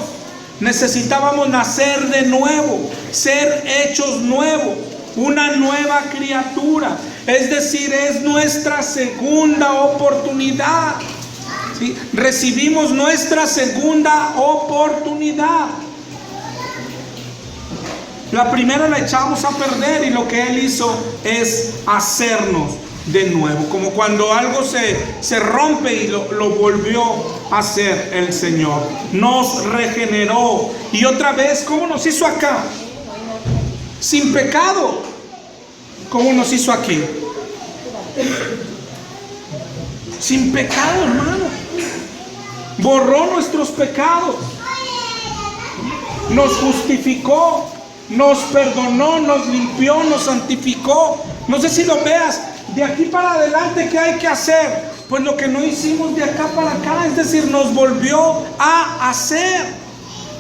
Necesitábamos nacer de nuevo, ser hechos nuevos, una nueva criatura. Es decir, es nuestra segunda oportunidad. ¿Sí? Recibimos nuestra segunda oportunidad. La primera la echamos a perder y lo que Él hizo es hacernos de nuevo, como cuando algo se rompe y lo volvió a hacer el Señor. Nos regeneró. Y otra vez, ¿cómo nos hizo acá? Sin pecado. ¿Cómo nos hizo aquí? Sin pecado, hermano. Borró nuestros pecados, nos justificó, nos perdonó, nos limpió, nos santificó. No sé si lo veas. De aquí para adelante, ¿qué hay que hacer? Pues lo que no hicimos de acá para acá, es decir, nos volvió a hacer,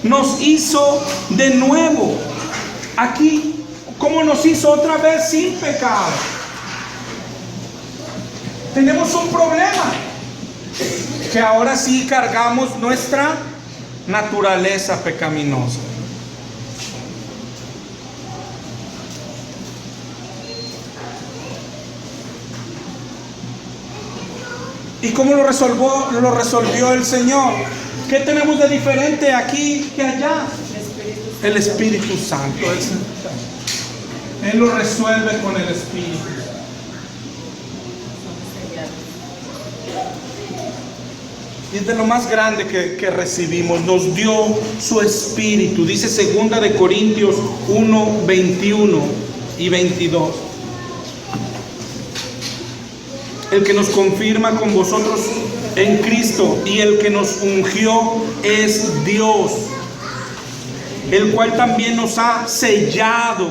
nos hizo de nuevo. Aquí, ¿cómo nos hizo otra vez? Sin pecado. Tenemos un problema, que ahora sí cargamos nuestra naturaleza pecaminosa. ¿Y cómo lo resolvió el Señor? ¿Qué tenemos de diferente aquí que allá? El Espíritu Santo. Él lo resuelve con el Espíritu. Y es de lo más grande que recibimos. Nos dio su Espíritu. Dice 2 de Corintios 1, 21 y 22. El que nos confirma con vosotros en Cristo y el que nos ungió es Dios, el cual también nos ha sellado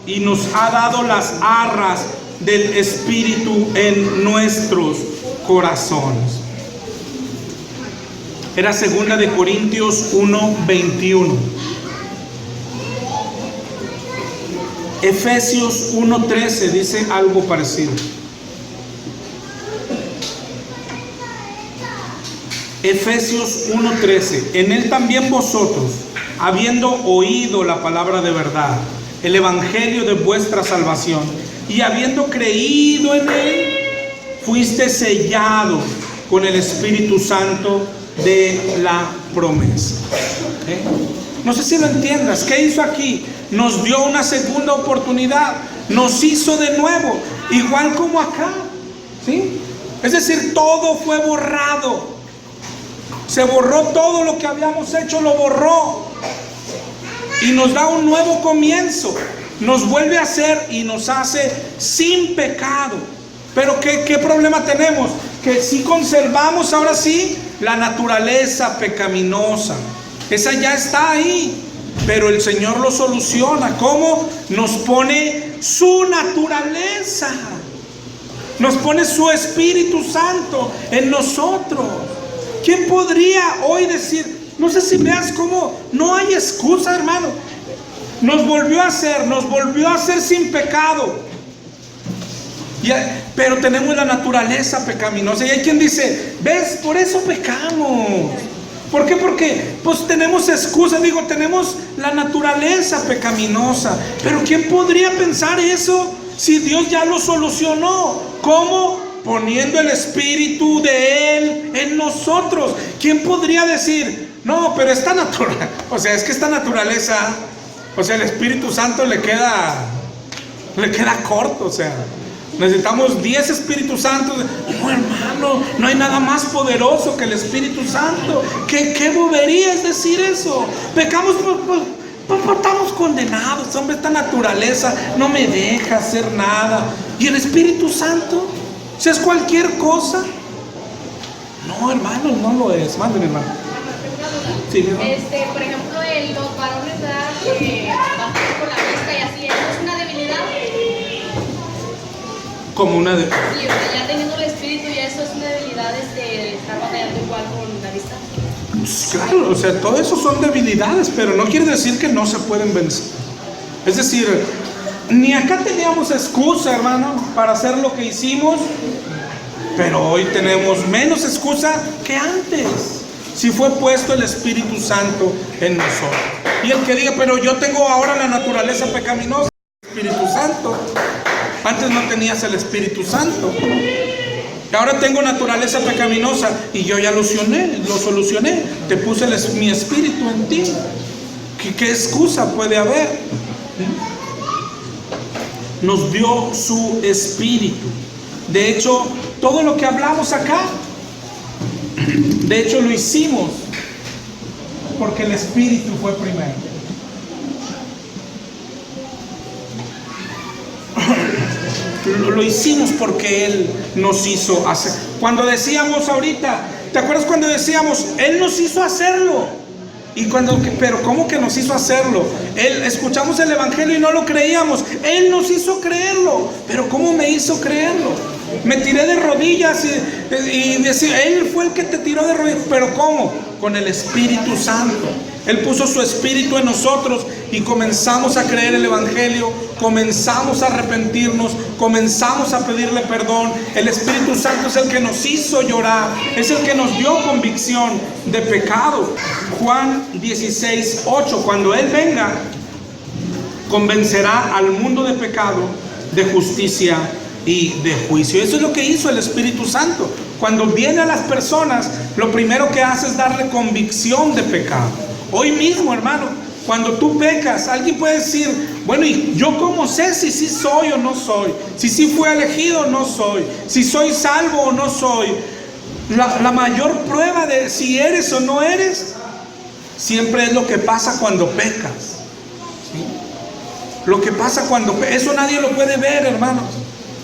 y nos ha dado las arras del Espíritu en nuestros corazones. Era 2 de Corintios 1, 21. Efesios 1, 13 dice algo parecido. Efesios 1:13. En él también vosotros, habiendo oído la palabra de verdad, el evangelio de vuestra salvación, y habiendo creído en él, fuiste sellado con el Espíritu Santo de la promesa. No sé si lo entiendas. ¿Qué hizo aquí? Nos dio una segunda oportunidad, nos hizo de nuevo, igual como acá, ¿sí? Es decir, todo fue borrado. Se borró todo lo que habíamos hecho, lo borró. Y nos da un nuevo comienzo. Nos vuelve a hacer y nos hace sin pecado. Pero ¿qué problema tenemos? Que si conservamos ahora sí la naturaleza pecaminosa. Esa ya está ahí. Pero el Señor lo soluciona. ¿Cómo? Nos pone su naturaleza. Nos pone su Espíritu Santo en nosotros. ¿Quién podría hoy decir? No sé si veas cómo no hay excusa, hermano. Nos volvió a hacer sin pecado. Pero tenemos la naturaleza pecaminosa. Y hay quien dice, ¿ves? Por eso pecamos. ¿Por qué? Porque pues tenemos excusa. Tenemos la naturaleza pecaminosa. Pero ¿quién podría pensar eso si Dios ya lo solucionó? ¿Cómo? Poniendo el Espíritu de Él en nosotros. ¿Quién podría decir, no, pero esta naturaleza, es que esta naturaleza, el Espíritu Santo le queda corto, necesitamos 10 Espíritus Santos? No, hermano, no hay nada más poderoso que el Espíritu Santo. ¿Qué bobería es decir eso? Pecamos pues estamos condenados, hombre, esta naturaleza no me deja hacer nada. ¿Y el Espíritu Santo? Si es cualquier cosa. No, hermano, no lo es. Mándeme, hermano. Sí, por ejemplo, los varones bajan por la vista y así, ¿eso es una debilidad? Como una debilidad. Sí, ya teniendo el Espíritu, y eso es una debilidad, estar batallando igual con la vista. Claro, todo eso son debilidades, pero no quiere decir que no se pueden vencer. Es decir, ni acá teníamos excusa, hermano, para hacer lo que hicimos, pero hoy tenemos menos excusa que antes, si fue puesto el Espíritu Santo en nosotros. Y el que diga, pero yo tengo ahora la naturaleza pecaminosa, el Espíritu Santo. Antes no tenías el Espíritu Santo. Y ahora tengo naturaleza pecaminosa y yo ya lo solucioné. Te puse mi Espíritu en ti. ¿Qué excusa puede haber? Nos dio su Espíritu. De hecho, todo lo que hablamos acá, de hecho lo hicimos porque el Espíritu fue primero. Lo hicimos porque Él nos hizo hacer. Cuando decíamos ahorita, ¿te acuerdas cuando decíamos, Él nos hizo hacerlo? Pero ¿cómo que nos hizo hacerlo? Escuchamos el Evangelio y no lo creíamos. Él nos hizo creerlo. Pero ¿cómo me hizo creerlo? Me tiré de rodillas y decía, Él fue el que te tiró de rodillas. ¿Pero cómo? Con el Espíritu Santo. Él puso su Espíritu en nosotros y comenzamos a creer el Evangelio, comenzamos a arrepentirnos, comenzamos a pedirle perdón. El Espíritu Santo es el que nos hizo llorar, es el que nos dio convicción de pecado. Juan 16:8, cuando Él venga, convencerá al mundo de pecado, de justicia y de juicio. Eso es lo que hizo el Espíritu Santo. Cuando viene a las personas, lo primero que hace es darle convicción de pecado. Hoy mismo, hermano, cuando tú pecas, alguien puede decir, bueno, ¿y yo cómo sé si sí soy o no soy? Si sí fui elegido o no soy, si soy salvo o no soy. La mayor prueba de si eres o no eres, siempre es lo que pasa cuando pecas, ¿sí? Lo que pasa cuando pecas, eso nadie lo puede ver, hermanos.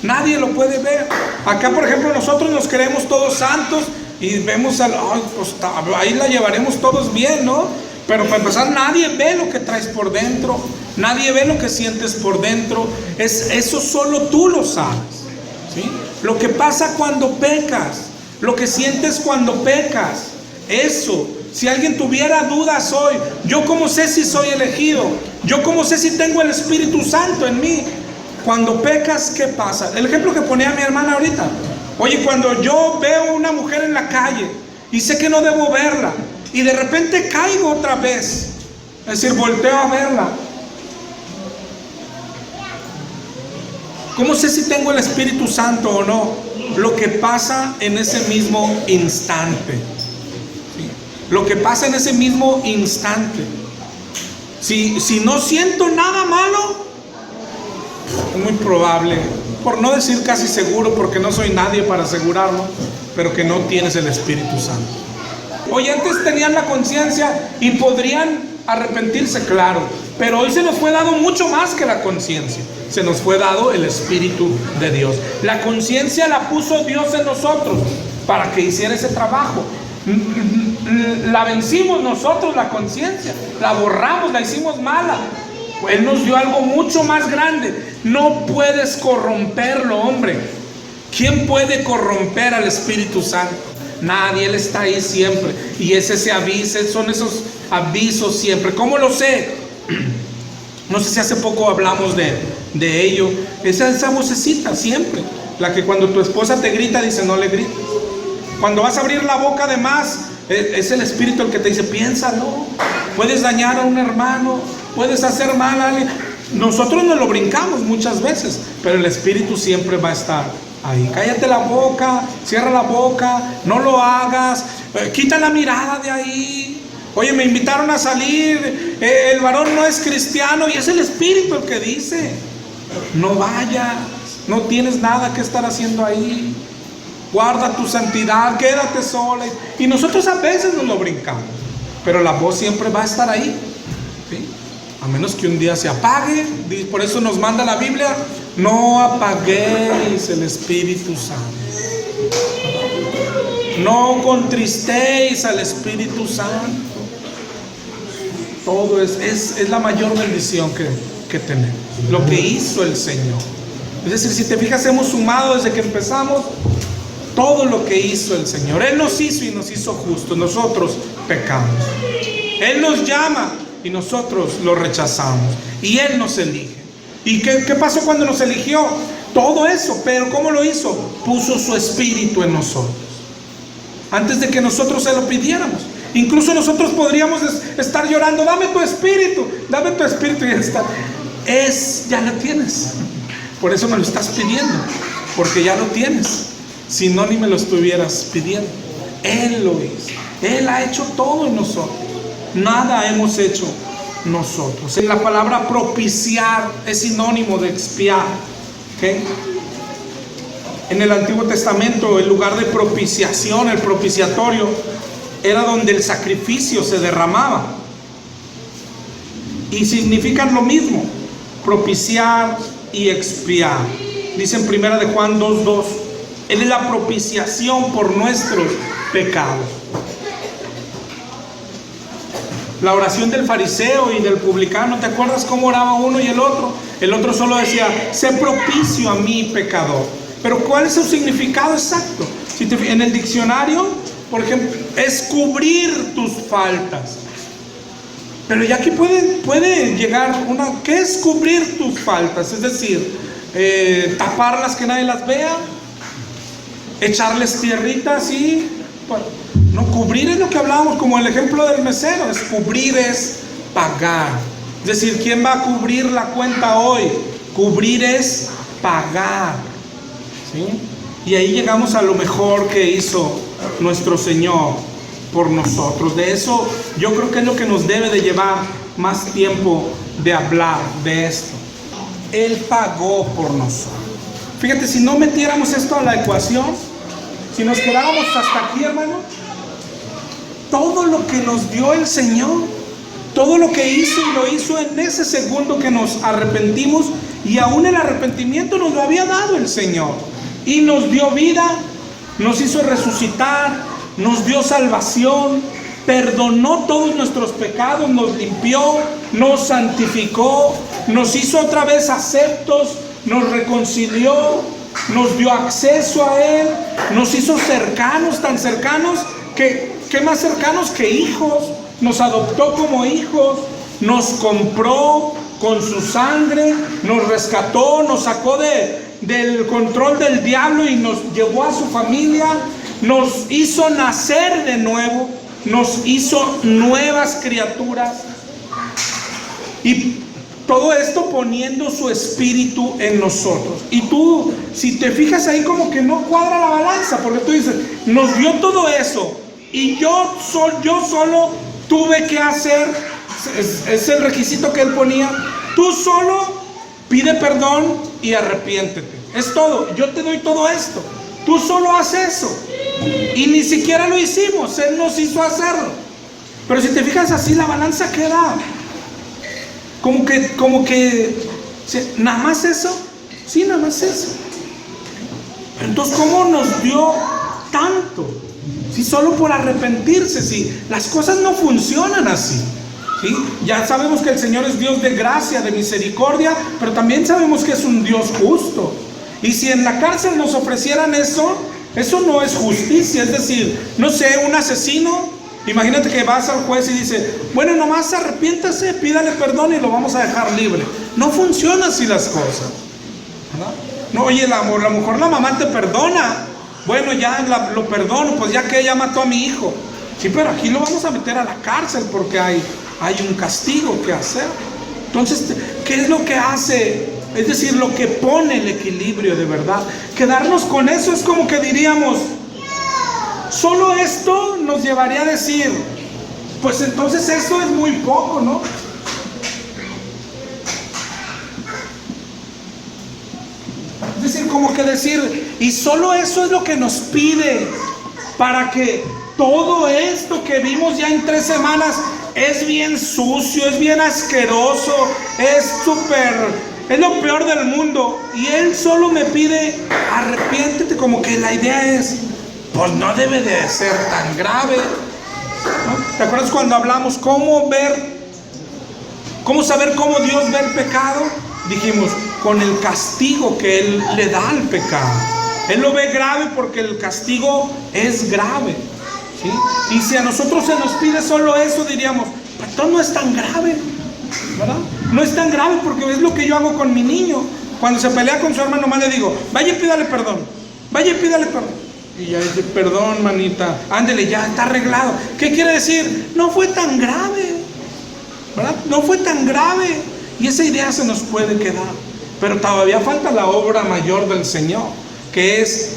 Nadie lo puede ver. Acá, por ejemplo, nosotros nos creemos todos santos y vemos pues, ahí la llevaremos todos bien, ¿no? Pero para empezar, nadie ve lo que traes por dentro, nadie ve lo que sientes por dentro. Eso solo tú lo sabes, ¿sí? Lo que pasa cuando pecas, lo que sientes cuando pecas, eso. Si alguien tuviera dudas hoy, ¿yo cómo sé si soy elegido? ¿Yo cómo sé si tengo el Espíritu Santo en mí? Cuando pecas, ¿qué pasa? El ejemplo que ponía mi hermana ahorita. Oye, cuando yo veo una mujer en la calle y sé que no debo verla, y de repente caigo otra vez, es decir, volteo a verla, ¿cómo sé si tengo el Espíritu Santo o no? Lo que pasa en ese mismo instante, ¿sí? Lo que pasa en ese mismo instante. Si no siento nada malo, es muy probable, por no decir casi seguro, porque no soy nadie para asegurarlo, pero que no tienes el Espíritu Santo. Oye, antes tenían la conciencia y podrían arrepentirse, claro, pero hoy se nos fue dado mucho más que la conciencia. Se nos fue dado el Espíritu de Dios. La conciencia la puso Dios en nosotros para que hiciera ese trabajo. La vencimos nosotros, la conciencia, la borramos, la hicimos mala. Él nos dio algo mucho más grande. No puedes corromperlo, hombre. ¿Quién puede corromper al Espíritu Santo? Nadie. Él está ahí siempre. Y es ese aviso, son esos avisos siempre. ¿Cómo lo sé? No sé si hace poco hablamos de ello. Esa vocecita siempre. La que cuando tu esposa te grita, dice no le grites. Cuando vas a abrir la boca de más, es el Espíritu el que te dice piénsalo. Puedes dañar a un hermano, puedes hacer mal a alguien. Nosotros nos lo brincamos muchas veces, pero el Espíritu siempre va a estar ahí. Cállate la boca, cierra la boca, no lo hagas, quita la mirada de ahí. Oye, me invitaron a salir, el varón no es cristiano, y es el Espíritu el que dice no vayas, no tienes nada que estar haciendo ahí, guarda tu santidad, quédate sola. Y nosotros a veces nos lo brincamos, pero la voz siempre va a estar ahí, ¿sí? A menos que un día se apague. Por eso nos manda la Biblia: no apaguéis el Espíritu Santo, no contristéis al Espíritu Santo. Todo es la mayor bendición que tenemos, lo que hizo el Señor. Es decir, si te fijas, hemos sumado desde que empezamos todo lo que hizo el Señor. Él nos hizo y nos hizo justos. Nosotros pecamos. Él nos llama y nosotros lo rechazamos. Y Él nos elige. ¿Y qué pasó cuando nos eligió? Todo eso. Pero ¿cómo lo hizo? Puso su Espíritu en nosotros, antes de que nosotros se lo pidiéramos. Incluso nosotros podríamos estar llorando: dame tu Espíritu, dame tu Espíritu. Y ya está. Ya lo tienes. Por eso me lo estás pidiendo, porque ya lo tienes. Si no, ni me lo estuvieras pidiendo. Él lo hizo. Él ha hecho todo en nosotros. Nada hemos hecho nosotros. La palabra propiciar es sinónimo de expiar, ¿okay? En el Antiguo Testamento, el lugar de propiciación, el propiciatorio, era donde el sacrificio se derramaba. Y significan lo mismo: propiciar y expiar. Dice en 1 de Juan 2:2: Él es la propiciación por nuestros pecados. La oración del fariseo y del publicano, ¿te acuerdas cómo oraba uno y el otro? El otro solo decía: sé propicio a mí, pecador. Pero ¿cuál es su significado exacto? En el diccionario, por ejemplo, es cubrir tus faltas. Pero ya aquí puede llegar ¿qué es cubrir tus faltas? Es decir, taparlas, que nadie las vea, echarles tierrita así. No, cubrir es lo que hablábamos, como el ejemplo del mesero. Es cubrir, es pagar. Es decir, ¿quién va a cubrir la cuenta hoy? Cubrir es pagar, ¿sí? Y ahí llegamos a lo mejor que hizo nuestro Señor por nosotros. De eso yo creo que es lo que nos debe de llevar más tiempo de hablar de esto. Él pagó por nosotros. Fíjate, si no metiéramos esto a la ecuación, si nos quedábamos hasta aquí, hermano, todo lo que nos dio el Señor, todo lo que hizo, y lo hizo en ese segundo que nos arrepentimos, y aún el arrepentimiento nos lo había dado el Señor, y nos dio vida, nos hizo resucitar, nos dio salvación, perdonó todos nuestros pecados, nos limpió, nos santificó, nos hizo otra vez aceptos, nos reconcilió, nos dio acceso a Él, nos hizo cercanos, tan cercanos que más cercanos que hijos, nos adoptó como hijos, nos compró con su sangre, nos rescató, nos sacó del control del diablo y nos llevó a su familia, nos hizo nacer de nuevo, nos hizo nuevas criaturas, y todo esto poniendo su espíritu en nosotros. Y tú, si te fijas ahí, como que no cuadra la balanza, porque tú dices, nos dio todo eso y yo solo tuve que hacer, es el requisito que él ponía, tú solo pide perdón y arrepiéntete, es todo, yo te doy todo esto, tú solo haces eso. Y ni siquiera lo hicimos, él nos hizo hacerlo. Pero si te fijas así, la balanza queda como que nada más eso, sí, nada más eso. Entonces, ¿cómo nos dio tanto? Si solo por arrepentirse, si las cosas no funcionan así, ¿sí? Ya sabemos que el Señor es Dios de gracia, de misericordia, pero también sabemos que es un Dios justo. Y si en la cárcel nos ofrecieran eso no es justicia. Es decir, no sé, un asesino, imagínate que vas al juez y dice, bueno, nomás arrepiéntase, pídale perdón y lo vamos a dejar libre. No funciona así las cosas, ¿verdad? No, oye, a lo mejor la mamá te perdona, bueno, ya lo perdono, pues ya que ella mató a mi hijo. Sí, pero aquí lo vamos a meter a la cárcel porque hay un castigo que hacer. Entonces, ¿qué es lo que hace? Es decir, lo que pone el equilibrio de verdad. Quedarnos con eso es como que diríamos, solo esto nos llevaría a decir, pues entonces eso es muy poco, ¿no? Es decir, como que decir, y solo eso es lo que nos pide para que todo esto que vimos ya en 3 semanas es bien sucio, es bien asqueroso, es lo peor del mundo, y Él solo me pide, arrepiéntete, como que la idea es, pues no debe de ser tan grave, ¿no? ¿Te acuerdas cuando hablamos cómo saber cómo Dios ve el pecado? Dijimos, con el castigo que Él le da al pecado. Él lo ve grave porque el castigo es grave, ¿sí? Y si a nosotros se nos pide solo eso, diríamos, pues no es tan grave, ¿verdad? No es tan grave, porque es lo que yo hago con mi niño. Cuando se pelea con su hermano, nomás le digo, vaya y pídale perdón, vaya y pídale perdón. Y ya dice, perdón, manita, ándele, ya está arreglado. ¿Qué quiere decir? No fue tan grave, ¿verdad? No fue tan grave. Y esa idea se nos puede quedar. Pero todavía falta la obra mayor del Señor, que es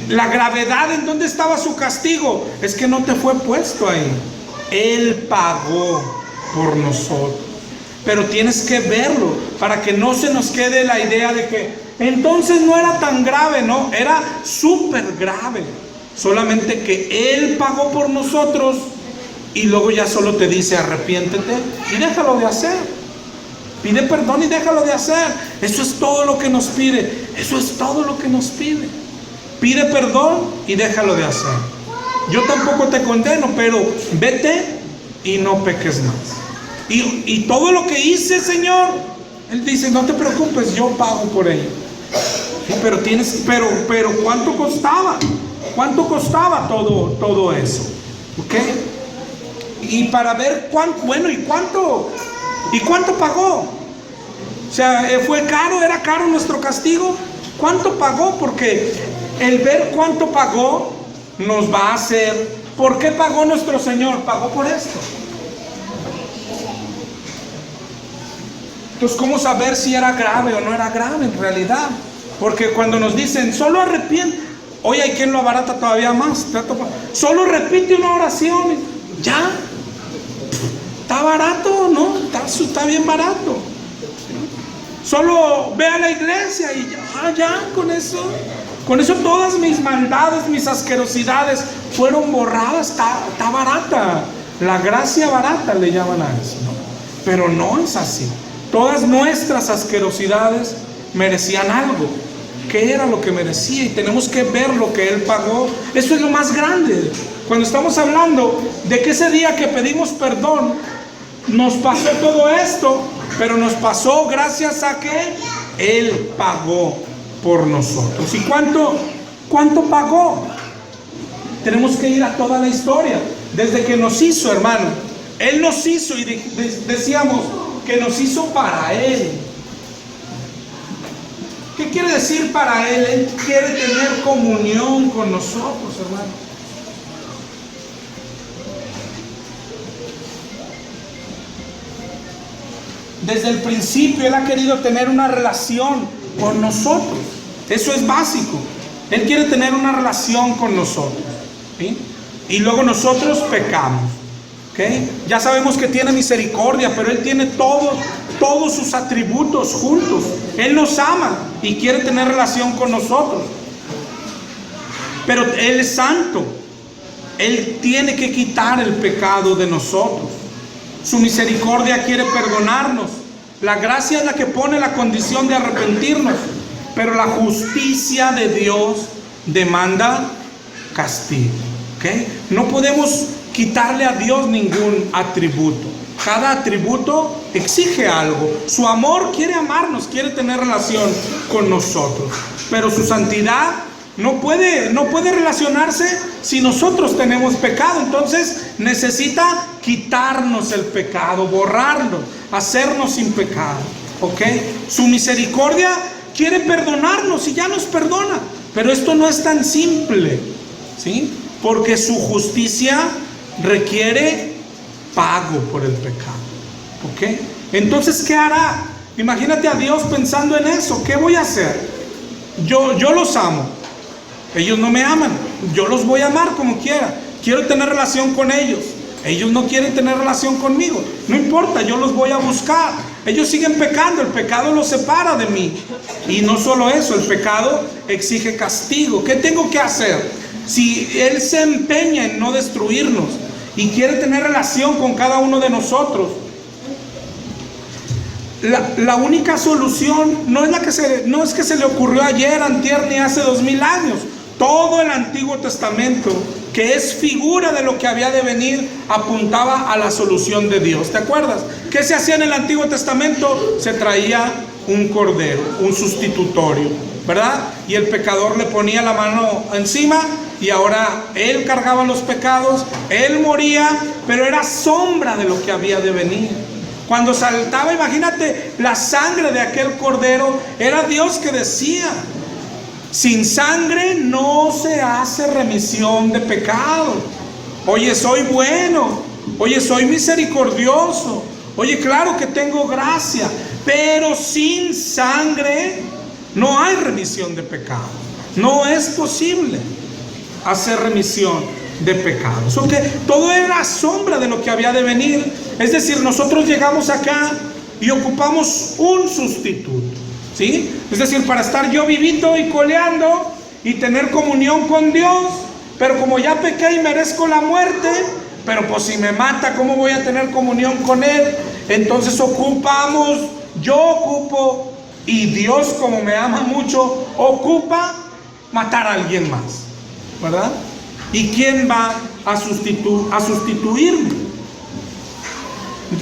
la gravedad. ¿En dónde estaba su castigo? Es que no te fue puesto ahí. Él pagó por nosotros. Pero tienes que verlo para que no se nos quede la idea de que entonces no era tan grave. No, era súper grave. Solamente que Él pagó por nosotros y luego ya solo te dice arrepiéntete y déjalo de hacer. Pide perdón y déjalo de hacer. Eso es todo lo que nos pide. Eso es todo lo que nos pide. Pide perdón y déjalo de hacer. Yo tampoco te condeno, pero vete y no peques más. Y todo lo que hice, Señor, Él dice, no te preocupes, yo pago por ello. Sí, pero ¿cuánto costaba? ¿Cuánto costaba todo eso? ¿Ok? Y para ver ¿cuánto pagó? O sea, ¿fue caro? ¿Era caro nuestro castigo? ¿Cuánto pagó? Porque el ver cuánto pagó nos va a hacer, ¿por qué pagó nuestro Señor? Pagó por esto. Entonces, ¿cómo saber si era grave o no era grave en realidad? Porque cuando nos dicen, solo arrepiente, Hoy hay quien lo abarata todavía más. Solo repite una oración, ya. Está barato, ¿no? Está bien barato. Solo ve a la iglesia y ya, con eso todas mis maldades, mis asquerosidades fueron borradas. Está barata. La gracia barata le llaman a eso, ¿no? Pero no es así. Todas nuestras asquerosidades merecían algo. ¿Qué era lo que merecía? Y tenemos que ver lo que Él pagó. Eso es lo más grande. Cuando estamos hablando de que ese día que pedimos perdón, nos pasó todo esto, pero nos pasó gracias a que Él pagó por nosotros. ¿Y cuánto pagó? Tenemos que ir a toda la historia. Desde que nos hizo, hermano. Él nos hizo y decíamos que nos hizo para Él. ¿Qué quiere decir para Él? Él quiere tener comunión con nosotros, hermano. Desde el principio Él ha querido tener una relación con nosotros. Eso es básico. Él quiere tener una relación con nosotros, ¿sí? Y luego nosotros pecamos, ¿okay? Ya sabemos que tiene misericordia, pero Él tiene todos sus atributos juntos. Él nos ama y quiere tener relación con nosotros. Pero Él es santo. Él tiene que quitar el pecado de nosotros. Su misericordia quiere perdonarnos. La gracia es la que pone la condición de arrepentirnos. Pero la justicia de Dios demanda castigo, ¿okay? No podemos quitarle a Dios ningún atributo. Cada atributo exige algo. Su amor quiere amarnos, quiere tener relación con nosotros. Pero su santidad no puede relacionarse si nosotros tenemos pecado. Entonces necesita quitarnos el pecado, borrarlo, hacernos sin pecado, ¿ok? Su misericordia quiere perdonarnos y ya nos perdona. Pero esto no es tan simple, ¿sí? Porque su justicia requiere pago por el pecado, ¿ok? Entonces, ¿qué hará? Imagínate a Dios pensando en eso. ¿Qué voy a hacer? Yo los amo. Ellos no me aman. Yo los voy a amar como quiera. Quiero tener relación con ellos. Ellos no quieren tener relación conmigo. No importa, yo los voy a buscar. Ellos siguen pecando. El pecado los separa de mí. Y no solo eso, el pecado exige castigo. ¿Qué tengo que hacer? Si Él se empeña en no destruirnos y quiere tener relación con cada uno de nosotros, la única solución no es que se le ocurrió ayer, antier, ni hace 2000 años. Todo el Antiguo Testamento, que es figura de lo que había de venir, apuntaba a la solución de Dios. ¿Te acuerdas? ¿Qué se hacía en el Antiguo Testamento? Se traía un cordero, un sustitutorio, ¿verdad? Y el pecador le ponía la mano encima y ahora Él cargaba los pecados, Él moría, pero era sombra de lo que había de venir. Cuando saltaba, imagínate, la sangre de aquel cordero, era Dios que decía: sin sangre no se hace remisión de pecado. Oye, soy bueno. Oye, soy misericordioso. Oye, claro que tengo gracia. Pero sin sangre no hay remisión de pecado. No es posible hacer remisión de pecados. Ok, todo era sombra de lo que había de venir. Es decir, nosotros llegamos acá y ocupamos un sustituto, ¿sí? Es decir, para estar yo vivito y coleando y tener comunión con Dios. Pero como ya pequé y merezco la muerte, pero pues si me mata, ¿cómo voy a tener comunión con Él? Entonces yo ocupo, y Dios, como me ama mucho, ocupa matar a alguien más, ¿verdad? ¿Y quién va a sustituirme?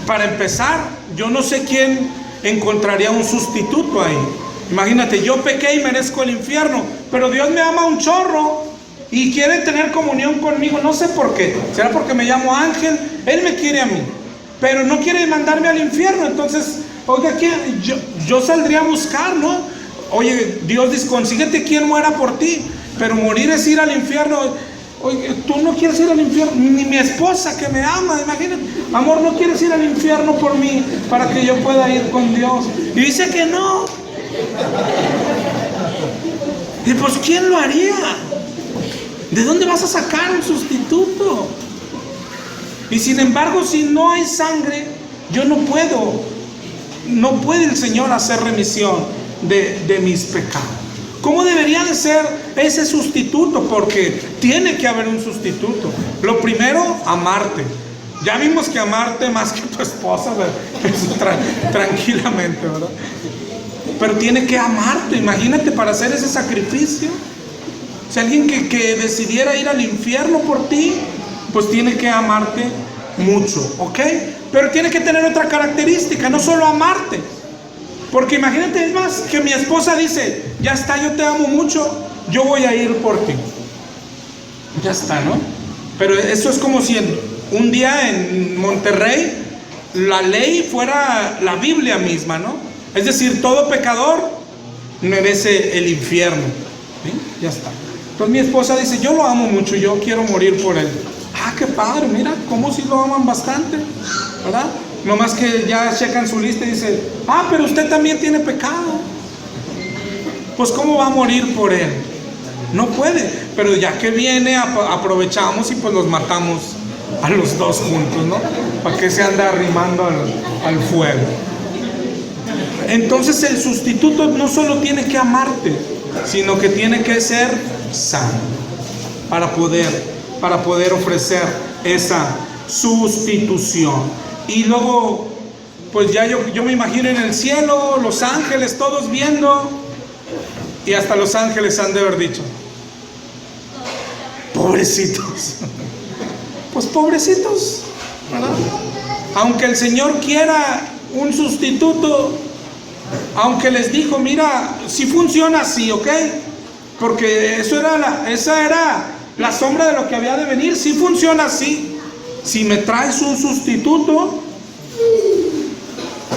Para empezar, yo no sé quién encontraría un sustituto ahí. Imagínate, yo pequé y merezco el infierno, pero Dios me ama un chorro y quiere tener comunión conmigo. No sé por qué. ¿Será porque me llamo Ángel? Él me quiere a mí, pero no quiere mandarme al infierno. Entonces, oiga, yo saldría a buscar, ¿no? Oye, Dios dice: consíguete quien muera por ti. Pero morir es ir al infierno. Oye, tú no quieres ir al infierno, ni mi esposa que me ama, imagínate, amor, no quieres ir al infierno por mí para que yo pueda ir con Dios. Y dice que no. Y pues, ¿quién lo haría? ¿De dónde vas a sacar un sustituto? Y sin embargo, si no hay sangre, yo no puede el Señor hacer remisión de mis pecados. ¿Cómo debería de ser ese sustituto? Porque tiene que haber un sustituto. Lo primero, amarte. Ya vimos que amarte más que tu esposa, eso tranquilamente, ¿verdad? Pero tiene que amarte. Imagínate, para hacer ese sacrificio. Si alguien que decidiera ir al infierno por ti, pues tiene que amarte mucho, ¿ok? Pero tiene que tener otra característica, no solo amarte. Porque imagínate, es más, que mi esposa dice, ya está, yo te amo mucho, yo voy a ir por ti. Ya está, ¿no? Pero eso es como si un día en Monterrey la ley fuera la Biblia misma, ¿no? Es decir, todo pecador merece el infierno. ¿Sí? Ya está. Entonces mi esposa dice, yo lo amo mucho, yo quiero morir por él. Ah, qué padre, mira, cómo si lo aman bastante, ¿verdad? No más que ya checan su lista y dicen, ah, pero usted también tiene pecado. Pues ¿cómo va a morir por él? No puede, pero ya que viene aprovechamos y pues los matamos a los dos juntos, ¿no? ¿Para qué se anda arrimando al fuego? Entonces el sustituto no solo tiene que amarte, sino que tiene que ser sano para poder ofrecer esa sustitución. Y luego, pues ya yo me imagino en el cielo, los ángeles todos viendo, y hasta los ángeles han de haber dicho, pobrecitos. Pues pobrecitos, ¿verdad? Aunque el Señor quiera un sustituto, aunque les dijo, mira, si funciona así, ¿ok? Porque esa era la sombra de lo que había de venir. Si funciona así. Si me traes un sustituto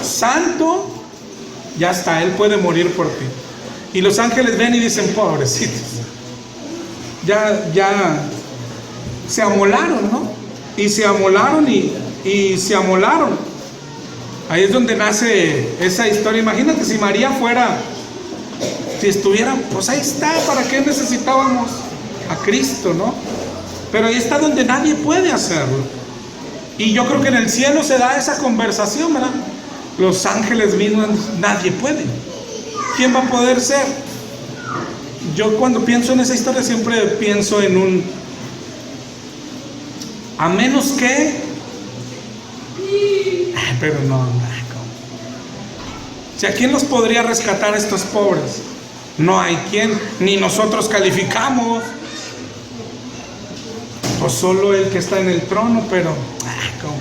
santo, ya está, Él puede morir por ti. Y los ángeles ven y dicen, pobrecitos, ya se amolaron, ¿no? Y se amolaron y se amolaron. Ahí es donde nace esa historia. Imagínate si María fuera, si estuviera, pues ahí está, ¿para qué necesitábamos a Cristo, no? Pero ahí está donde nadie puede hacerlo. Y yo creo que en el cielo se da esa conversación, ¿verdad? Los ángeles vienen, nadie puede. ¿Quién va a poder ser? Yo cuando pienso en esa historia siempre pienso en a menos que, pero no. Si a quién los podría rescatar a estos pobres, no hay quien, ni nosotros calificamos. Pues solo el que está en el trono, pero ¿cómo?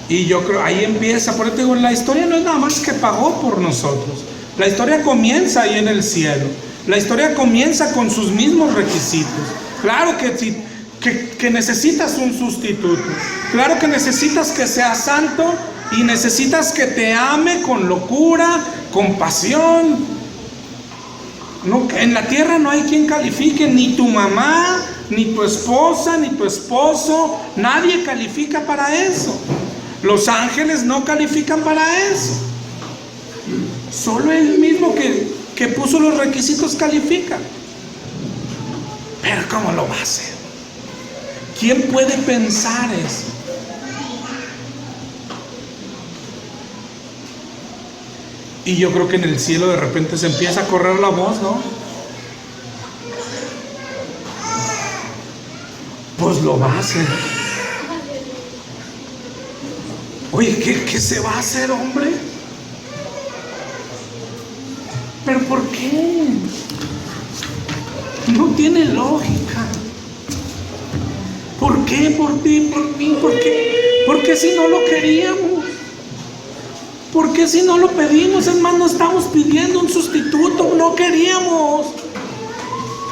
Y yo creo, ahí empieza, por eso te digo, la historia no es nada más que pagó por nosotros. La historia comienza ahí en el cielo. La historia comienza con sus mismos requisitos. Claro que necesitas un sustituto. Claro que necesitas que sea santo y necesitas que te ame con locura, con pasión. No, en la tierra no hay quien califique, ni tu mamá, ni tu esposa, ni tu esposo. Nadie califica para eso. Los ángeles no califican para eso. Solo el mismo que puso los requisitos califica. Pero ¿cómo lo va a hacer? ¿Quién puede pensar eso? Y yo creo que en el cielo de repente se empieza a correr la voz, ¿no? Pues lo va a hacer. Oye, ¿qué se va a hacer, hombre? ¿Pero por qué? No tiene lógica. ¿Por qué? ¿Por ti? ¿Por mí? ¿Por qué? ¿Por qué si no lo queríamos? ¿Por qué si no lo pedimos? Es más, no estamos pidiendo un sustituto. No queríamos.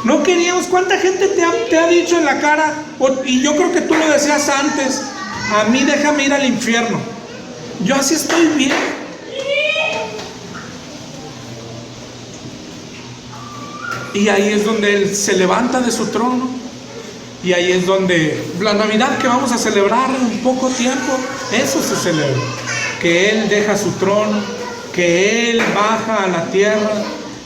No queríamos. ¿Cuánta gente te ha dicho en la cara? Y yo creo que tú lo decías antes. A mí déjame ir al infierno. Yo así estoy bien. Y ahí es donde Él se levanta de su trono. Y ahí es donde la Navidad que vamos a celebrar en poco tiempo, eso se celebra. Que Él deja su trono, que Él baja a la tierra,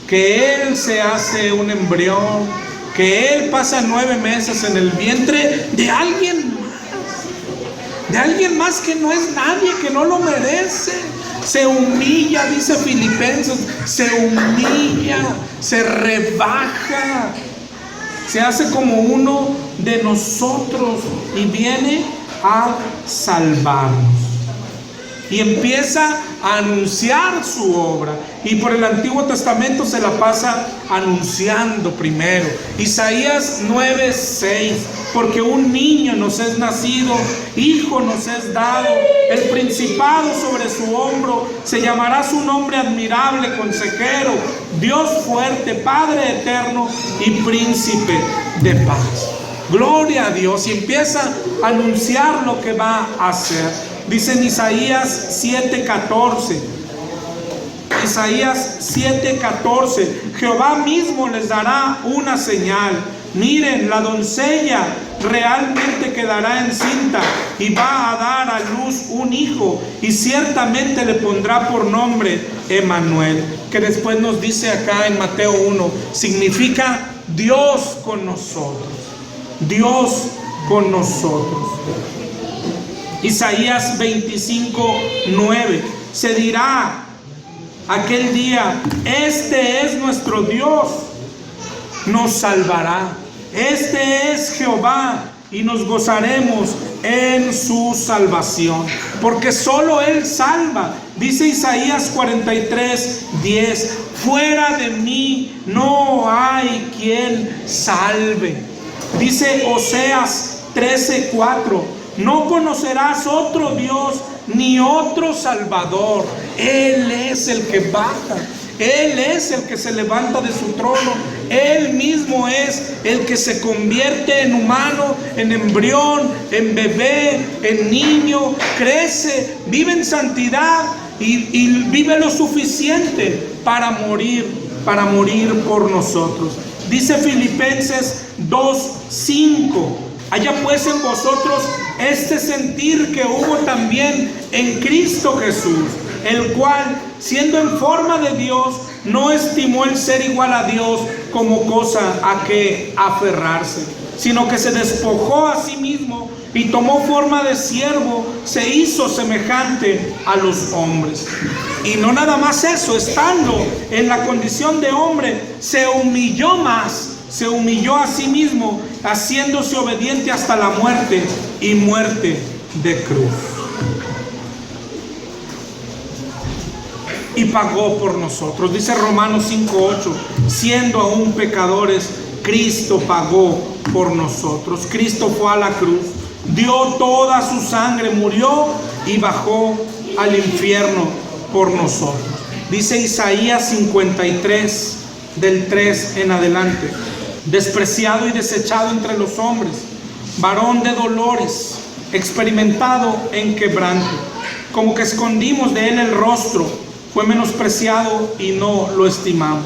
que Él se hace un embrión, que Él pasa 9 meses en el vientre de alguien más que no es nadie, que no lo merece. Se humilla, dice Filipenses, se humilla, se rebaja, se hace como uno de nosotros y viene a salvarnos. Y empieza a anunciar su obra. Y por el Antiguo Testamento se la pasa anunciando primero. Isaías 9:6. Porque un niño nos es nacido, hijo nos es dado, el principado sobre su hombro, se llamará su nombre admirable, consejero, Dios fuerte, Padre eterno y príncipe de paz. Gloria a Dios. Y empieza a anunciar lo que va a hacer. Dice en Isaías 7:14, Isaías 7:14, Jehová mismo les dará una señal. Miren, la doncella realmente quedará encinta y va a dar a luz un hijo, y ciertamente le pondrá por nombre Emmanuel, que después nos dice acá en Mateo 1, significa Dios con nosotros. Dios con nosotros. Isaías 25:9, se dirá aquel día: este es nuestro Dios, nos salvará. Este es Jehová y nos gozaremos en su salvación, porque solo Él salva. Dice Isaías 43:10, fuera de mí no hay quien salve. Dice Oseas 13:4, no conocerás otro Dios ni otro Salvador. Él es el que baja, Él es el que se levanta de su trono, Él mismo es el que se convierte en humano, en embrión, en bebé, en niño, crece, vive en santidad y vive lo suficiente para morir por nosotros. Dice Filipenses 2:5, haya pues en vosotros este sentir que hubo también en Cristo Jesús, el cual, siendo en forma de Dios, no estimó el ser igual a Dios como cosa a que aferrarse, sino que se despojó a sí mismo y tomó forma de siervo, se hizo semejante a los hombres. Y no nada más eso, estando en la condición de hombre, se humilló más, se humilló a sí mismo, haciéndose obediente hasta la muerte y muerte de cruz. Y pagó por nosotros. Dice Romanos 5:8, siendo aún pecadores, Cristo pagó por nosotros. Cristo fue a la cruz, dio toda su sangre, murió y bajó al infierno por nosotros. Dice Isaías 53, del 3 en adelante, despreciado y desechado entre los hombres, varón de dolores, experimentado en quebranto, como que escondimos de él el rostro, fue menospreciado y no lo estimamos.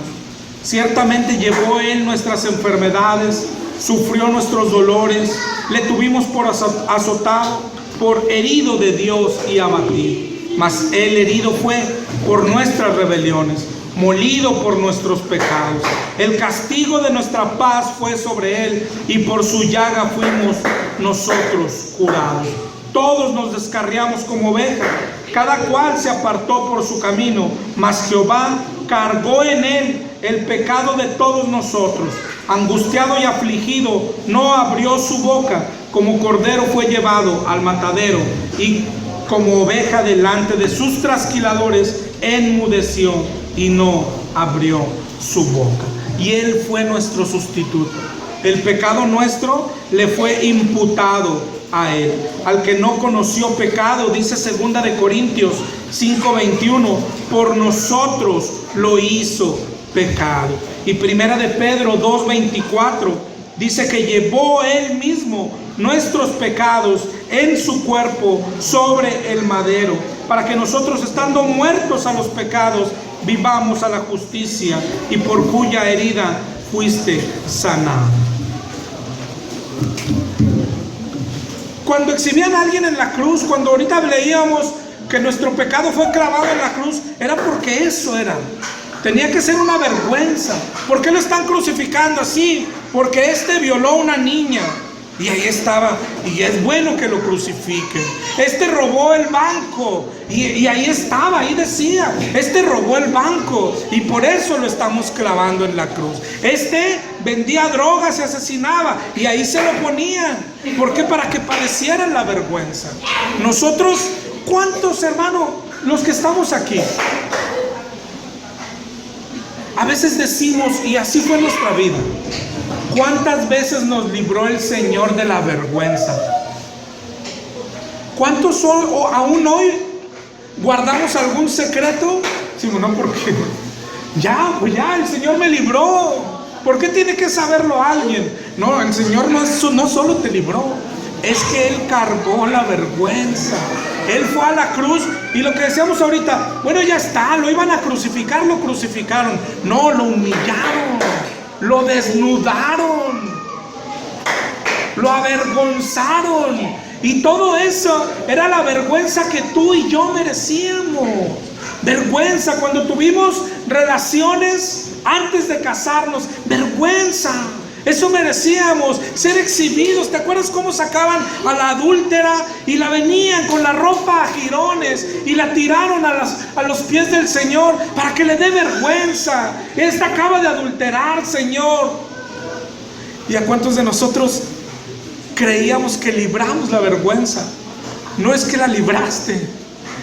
Ciertamente llevó él nuestras enfermedades, sufrió nuestros dolores, le tuvimos por azotado, por herido de Dios y abatido. Mas él herido fue por nuestras rebeliones, molido por nuestros pecados. El castigo de nuestra paz fue sobre él, y por su llaga fuimos nosotros curados. Todos nos descarriamos como ovejas, cada cual se apartó por su camino, mas Jehová cargó en él el pecado de todos nosotros. Angustiado y afligido, no abrió su boca. Como cordero fue llevado al matadero, y como oveja delante de sus trasquiladores enmudeció y no abrió su boca. Y él fue nuestro sustituto. El pecado nuestro le fue imputado a él. Al que no conoció pecado, dice 2 de Corintios 5:21, por nosotros lo hizo pecado. Y 1 de Pedro 2:24 dice que llevó él mismo nuestros pecados en su cuerpo sobre el madero, para que nosotros, estando muertos a los pecados, vivamos a la justicia, y por cuya herida fuiste sanado. Cuando exhibían a alguien en la cruz, cuando ahorita leíamos que nuestro pecado fue clavado en la cruz, era porque eso era. Tenía que ser una vergüenza. ¿Por qué lo están crucificando así? Porque este violó a una niña. Y ahí estaba, y es bueno que lo crucifiquen. Este robó el banco, y ahí estaba, ahí decía, este robó el banco, y por eso lo estamos clavando en la cruz. Este vendía drogas y asesinaba, y ahí se lo ponían. ¿Por qué? Para que padeciera la vergüenza. Nosotros, ¿cuántos, hermanos, los que estamos aquí? A veces decimos, y así fue nuestra vida, ¿cuántas veces nos libró el Señor de la vergüenza? ¿Cuántos son, o aún hoy guardamos algún secreto? Sí, no, porque pues ya, el Señor me libró. ¿Por qué tiene que saberlo alguien? No, el Señor no solo te libró, es que Él cargó la vergüenza. Él fue a la cruz, y lo que decíamos ahorita, bueno, ya está, lo iban a crucificar, lo crucificaron. No, lo humillaron, lo desnudaron, lo avergonzaron, y todo eso era la vergüenza que tú y yo merecíamos. Vergüenza cuando tuvimos relaciones antes de casarnos, vergüenza. Eso merecíamos, ser exhibidos. ¿Te acuerdas cómo sacaban a la adúltera y la venían con la ropa a jirones y la tiraron a los pies del Señor para que le dé vergüenza? Esta acaba de adulterar, Señor. ¿Y a cuántos de nosotros creíamos que libramos la vergüenza? No es que la libraste,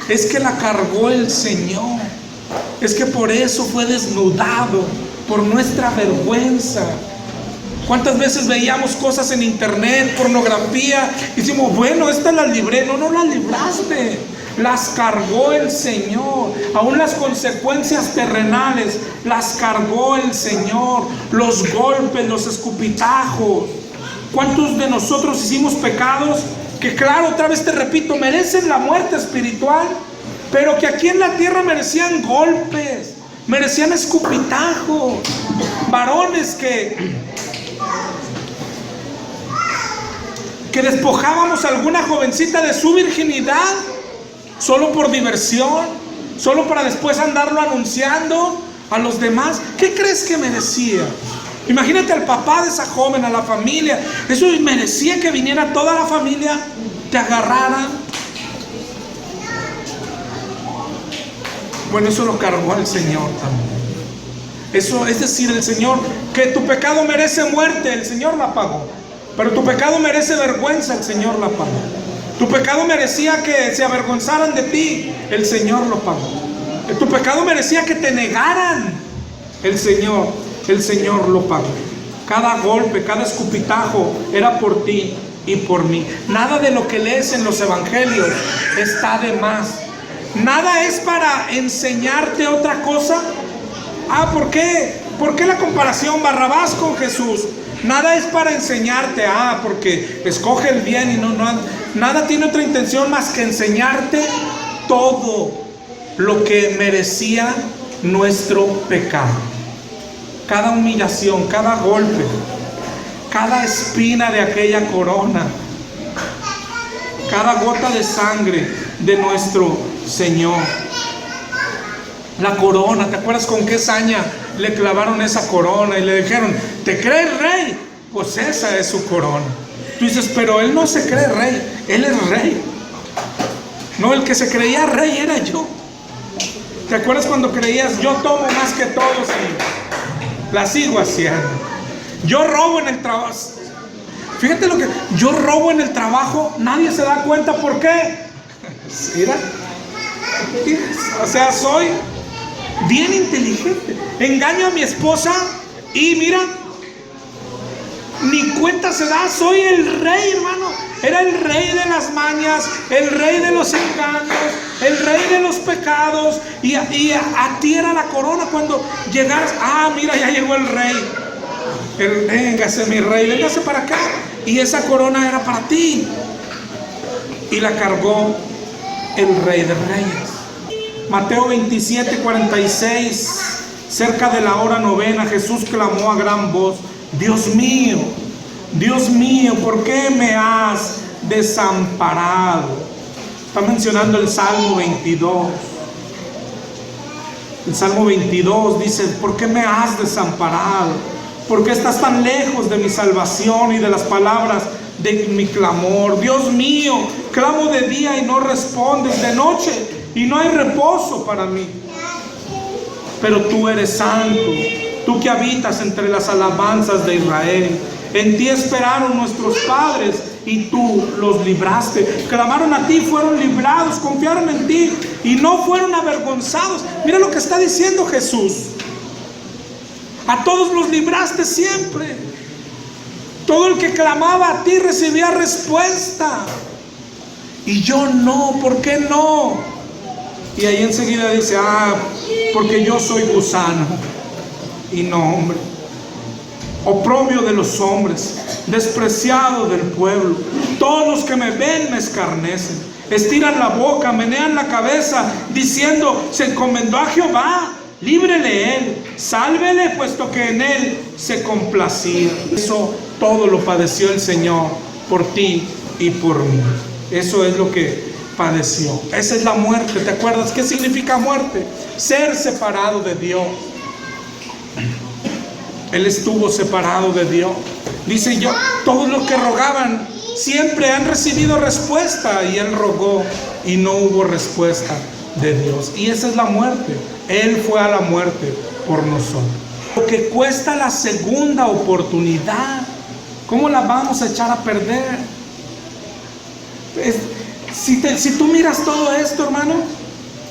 es que la cargó el Señor. Es que por eso fue desnudado, por nuestra vergüenza. ¿Cuántas veces veíamos cosas en internet, pornografía, y decimos, bueno, esta la libré? No la libraste, las cargó el Señor. Aún las consecuencias terrenales las cargó el Señor. Los golpes, los escupitajos. ¿Cuántos de nosotros hicimos pecados que, claro, otra vez te repito, merecen la muerte espiritual, pero que aquí en la tierra merecían golpes, merecían escupitajos? Varones que despojábamos a alguna jovencita de su virginidad solo por diversión, solo para después andarlo anunciando a los demás. ¿Qué crees que merecía? Imagínate al papá de esa joven, a la familia. Eso merecía que viniera toda la familia, te agarraran. Bueno, eso lo cargó el Señor también. Eso, es decir, el Señor, que tu pecado merece muerte, el Señor la pagó. Pero tu pecado merece vergüenza, el Señor la pagó. Tu pecado merecía que se avergonzaran de ti, el Señor lo pagó. Tu pecado merecía que te negaran, el Señor lo pagó. Cada golpe, cada escupitajo era por ti y por mí. Nada de lo que lees en los evangelios está de más. Nada es para enseñarte otra cosa. ¿Por qué? ¿Por qué la comparación Barrabás con Jesús? Nada es para enseñarte, porque escoge el bien, y nada tiene otra intención más que enseñarte todo lo que merecía nuestro pecado. Cada humillación, cada golpe, cada espina de aquella corona, cada gota de sangre de nuestro Señor. La corona, ¿te acuerdas con qué saña le clavaron esa corona? Y le dijeron, ¿te crees rey? Pues esa es su corona. Tú dices, pero él no se cree rey, él es rey. No, el que se creía rey era yo. ¿Te acuerdas cuando creías, yo tomo más que todos y la sigo haciendo? Yo robo en el trabajo. Fíjate lo que, yo robo en el trabajo, nadie se da cuenta. ¿Por qué? Mira, o sea, soy bien inteligente. Engaño a mi esposa y mira, ni cuenta se da. Soy el rey, hermano. Era el rey de las mañas, el rey de los engaños, el rey de los pecados. Y a ti era la corona cuando llegaras. Mira, ya llegó el rey. Véngase mi rey, véngase para acá. Y esa corona era para ti. Y la cargó el Rey de Reyes. Mateo 27:46. Cerca de la hora novena, Jesús clamó a gran voz: Dios mío, ¿por qué me has desamparado? Está mencionando el Salmo 22. El Salmo 22 dice: ¿por qué me has desamparado? ¿Por qué estás tan lejos de mi salvación y de las palabras de mi clamor? Dios mío, clamo de día y no respondes, de noche y no hay reposo para mí. Pero tú eres santo, tú que habitas entre las alabanzas de Israel. En ti esperaron nuestros padres y tú los libraste. Clamaron a ti, fueron librados, confiaron en ti y no fueron avergonzados. Mira lo que está diciendo Jesús: a todos los libraste siempre. Todo el que clamaba a ti recibía respuesta. Y yo no, ¿por qué no? Y ahí enseguida dice: porque yo soy gusano y no hombre, oprobio de los hombres, despreciado del pueblo. Todos los que me ven me escarnecen, estiran la boca, menean la cabeza, diciendo: se encomendó a Jehová, líbrele él, sálvele, puesto que en él se complacía. Eso todo lo padeció el Señor por ti y por mí. Eso es lo que padeció. Esa es la muerte. ¿Te acuerdas qué significa muerte? Ser separado de Dios. Él estuvo separado de Dios. Dice: yo, todos los que rogaban siempre han recibido respuesta, y él rogó y no hubo respuesta de Dios. Y esa es la muerte. Él fue a la muerte por nosotros. Lo que cuesta la segunda oportunidad, ¿cómo la vamos a echar a perder? Si tú miras todo esto, hermano,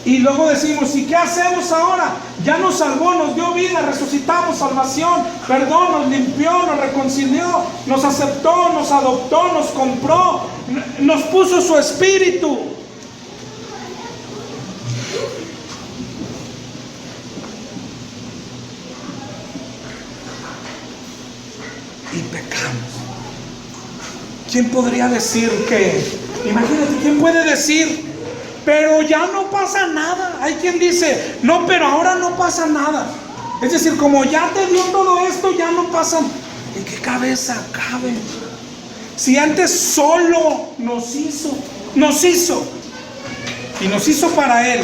y luego decimos: ¿y qué hacemos ahora? Ya nos salvó, nos dio vida, resucitamos, salvación, perdón, nos limpió, nos reconcilió, nos aceptó, nos adoptó, nos compró, nos puso su espíritu. Y pecamos. ¿Quién podría decir que? Imagínate, ¿quién puede decir: pero ya no pasa nada? Hay quien dice: no, pero ahora no pasa nada. Es decir, como ya te dio todo esto, ya no pasa. ¿En qué cabeza cabe? Si antes solo nos hizo y nos hizo para Él,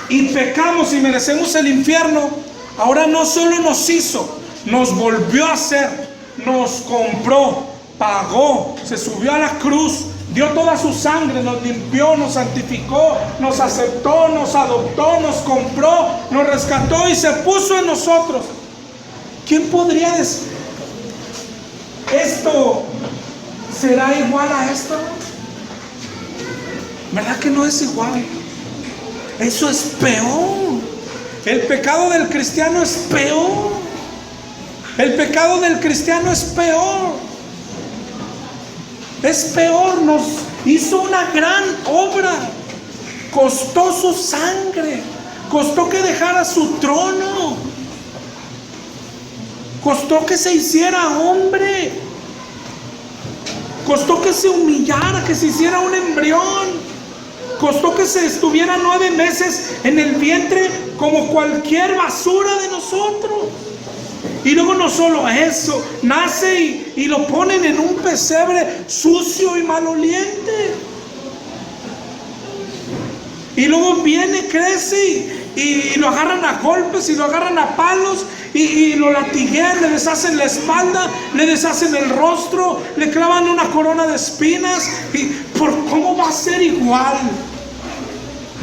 y pecamos y merecemos el infierno, ahora no solo nos hizo, nos volvió a hacer, nos compró, pagó, se subió a la cruz, dio toda su sangre, nos limpió, nos santificó, nos aceptó, nos adoptó, nos compró, nos rescató y se puso en nosotros. ¿Quién podría decir: esto será igual a esto? ¿Verdad que no es igual? Eso es peor. El pecado del cristiano es peor. El pecado del cristiano es peor. Es peor. Nos hizo una gran obra. Costó su sangre. Costó que dejara su trono. Costó que se hiciera hombre. Costó que se humillara, que se hiciera un embrión. Costó que se estuviera 9 meses en el vientre como cualquier basura de nosotros. Y luego no solo eso, nace y lo ponen en un pesebre sucio y maloliente. Y luego viene, crece y lo agarran a golpes y lo agarran a palos y lo latiguean, le deshacen la espalda, le deshacen el rostro, le clavan una corona de espinas. ¿Cómo va a ser igual?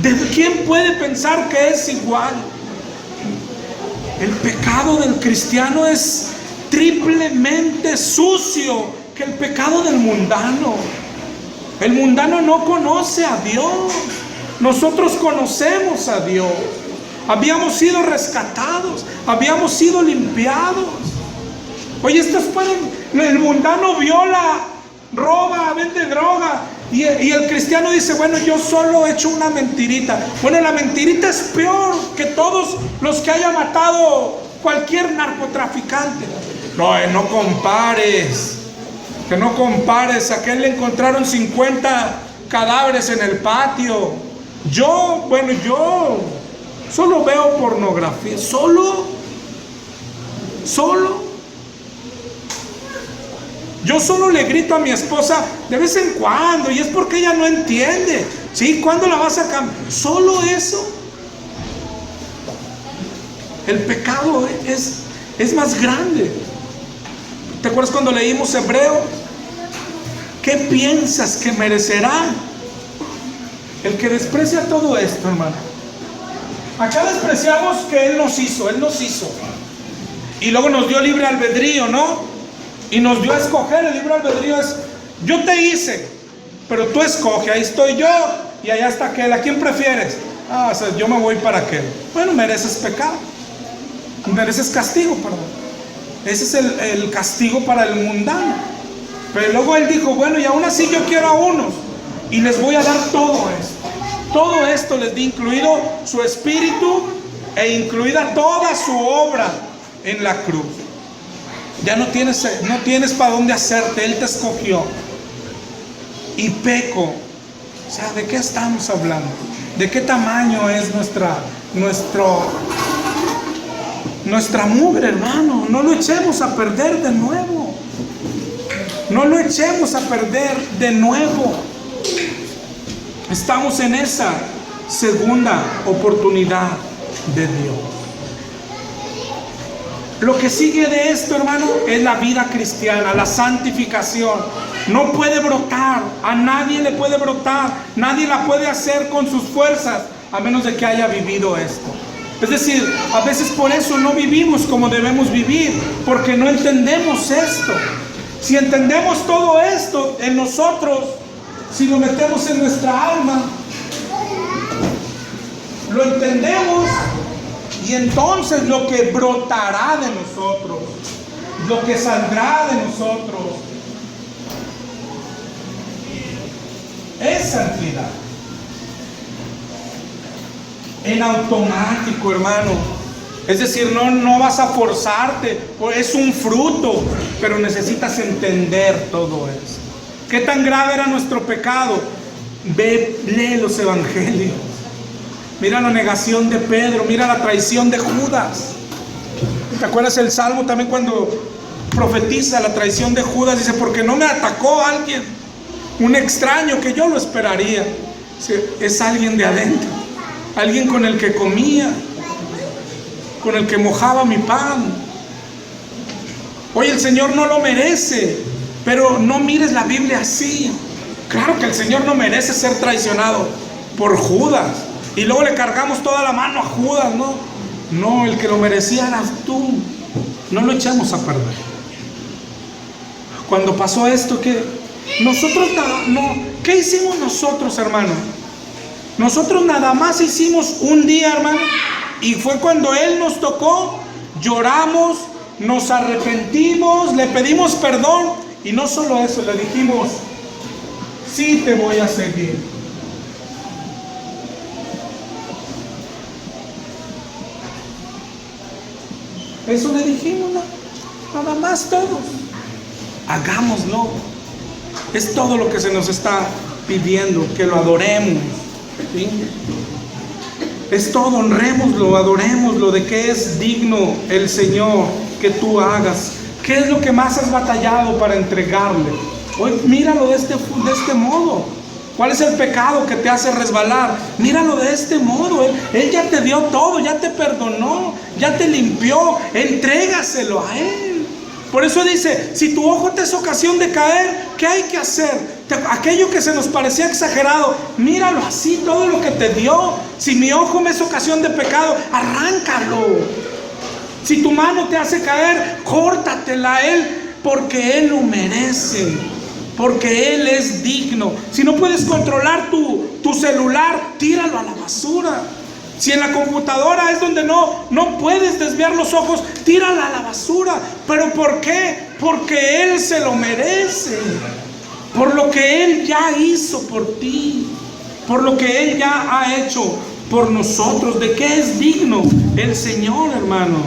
¿De quién puede pensar que es igual? El pecado del cristiano es triplemente sucio que el pecado del mundano. El mundano no conoce a Dios. Nosotros conocemos a Dios. Habíamos sido rescatados, habíamos sido limpiados. Oye, el mundano viola, roba, vende droga, y el cristiano dice: bueno, yo solo he hecho una mentirita. Bueno, la mentirita es peor que todos los que haya matado cualquier narcotraficante. No compares, que no compares. A aquel le encontraron 50 cadáveres en el patio. Yo solo veo pornografía. Solo. Yo solo le grito a mi esposa de vez en cuando, y es porque ella no entiende. ¿Sí? ¿Cuándo la vas a cambiar? Solo eso. El pecado es más grande. ¿Te acuerdas cuando leímos Hebreo? ¿Qué piensas que merecerá el que desprecia todo esto, hermano? Acá despreciamos que Él nos hizo. Y luego nos dio libre albedrío, ¿no? Y nos dio a escoger. El libre albedrío es: yo te hice, pero tú escoge. Ahí estoy yo y allá está aquel. ¿A quién prefieres? O sea, yo me voy para aquel. Bueno, mereces pecado, mereces castigo, perdón. Ese es el castigo para el mundano. Pero luego Él dijo: bueno, y aún así yo quiero a unos, y les voy a dar todo esto. Todo esto les di, incluido su espíritu e incluida toda su obra en la cruz. Ya no tienes para dónde hacerte. Él te escogió. Y peco. O sea, ¿de qué estamos hablando? ¿De qué tamaño es nuestra mugre, hermano? No lo echemos a perder de nuevo. No lo echemos a perder de nuevo. Estamos en esa segunda oportunidad de Dios. Lo que sigue de esto, hermano, es la vida cristiana, la santificación. No puede brotar, a nadie le puede brotar, nadie la puede hacer con sus fuerzas, a menos de que haya vivido esto. Es decir, a veces por eso no vivimos como debemos vivir, porque no entendemos esto. Si entendemos todo esto en nosotros, si lo metemos en nuestra alma, lo entendemos, y entonces lo que brotará de nosotros, lo que saldrá de nosotros, es santidad. En automático, hermano. Es decir, no vas a forzarte, es un fruto, pero necesitas entender todo eso. ¿Qué tan grave era nuestro pecado? Lee los evangelios. Mira la negación de Pedro, mira la traición de Judas. ¿Te acuerdas el Salmo también cuando profetiza la traición de Judas? Dice: porque no me atacó alguien, un extraño que yo lo esperaría. Es alguien de adentro, alguien con el que comía, con el que mojaba mi pan. Oye, el Señor no lo merece, pero no mires la Biblia así. Claro que el Señor no merece ser traicionado por Judas, y luego le cargamos toda la mano a Judas. No, el que lo merecía eras tú. No lo echamos a perder. Cuando pasó esto, ¿qué hicimos nosotros, hermano? Nosotros nada más hicimos un día, hermano, y fue cuando Él nos tocó. Lloramos, nos arrepentimos, le pedimos perdón, y no solo eso, le dijimos: sí, te voy a seguir. Eso le dijimos, nada más, todos. Hagámoslo. Es todo lo que se nos está pidiendo, que lo adoremos, ¿sí? Es todo, honrémoslo, adorémoslo. De qué es digno el Señor que tú hagas. ¿Qué es lo que más has batallado para entregarle? Hoy míralo de este modo. ¿Cuál es el pecado que te hace resbalar? Míralo de este modo. Él ya te dio todo, ya te perdonó, ya te limpió. Entrégaselo a Él. Por eso dice: si tu ojo te es ocasión de caer, ¿qué hay que hacer? Aquello que se nos parecía exagerado, míralo así, todo lo que te dio. Si mi ojo me es ocasión de pecado, arráncalo. Si tu mano te hace caer, córtatela a Él, porque Él lo merece, porque Él es digno. Si no puedes controlar tu celular, tíralo a la basura. Si en la computadora es donde no puedes desviar los ojos, tírala a la basura. ¿Pero por qué? Porque Él se lo merece. Por lo que Él ya hizo por ti, por lo que Él ya ha hecho por nosotros. ¿De qué es digno el Señor, hermano?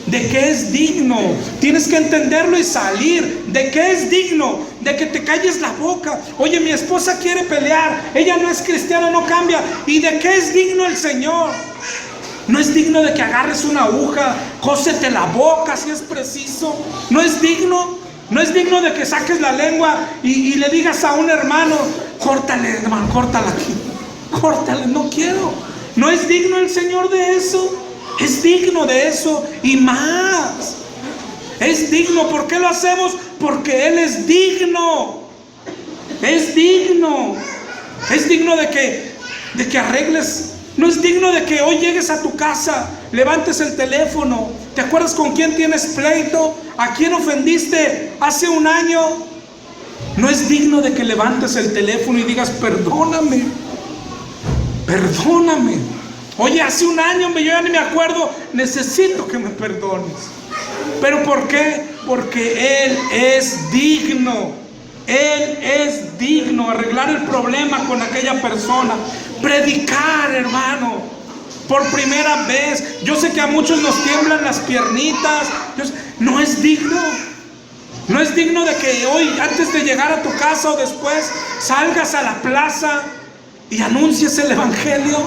¿De qué es digno? Tienes que entenderlo y salir. ¿De qué es digno? De que te calles la boca. Oye, mi esposa quiere pelear, ella no es cristiana, no cambia. ¿Y de qué es digno el Señor? No es digno de que agarres una aguja, cósete la boca si es preciso. No es digno. No es digno de que saques la lengua y le digas a un hermano: córtale, hermano, córtala aquí, córtale, no quiero. No es digno el Señor de eso. Es digno de eso y más. Es digno. ¿Por qué lo hacemos? Porque Él es digno. Es digno. Es digno de que arregles. No es digno de que hoy llegues a tu casa, levantes el teléfono. ¿Te acuerdas con quién tienes pleito? ¿A quién ofendiste hace un año? No es digno de que levantes el teléfono y digas, perdóname. Perdóname. Oye, hace un año yo ya ni me acuerdo. Necesito que me perdones. ¿Pero por qué? Porque Él es digno. Él es digno. Arreglar el problema con aquella persona. Predicar, hermano, por primera vez. Yo sé que a muchos nos tiemblan las piernitas. No es digno. No es digno de que hoy, antes de llegar a tu casa o después, salgas a la plaza y anuncies el evangelio.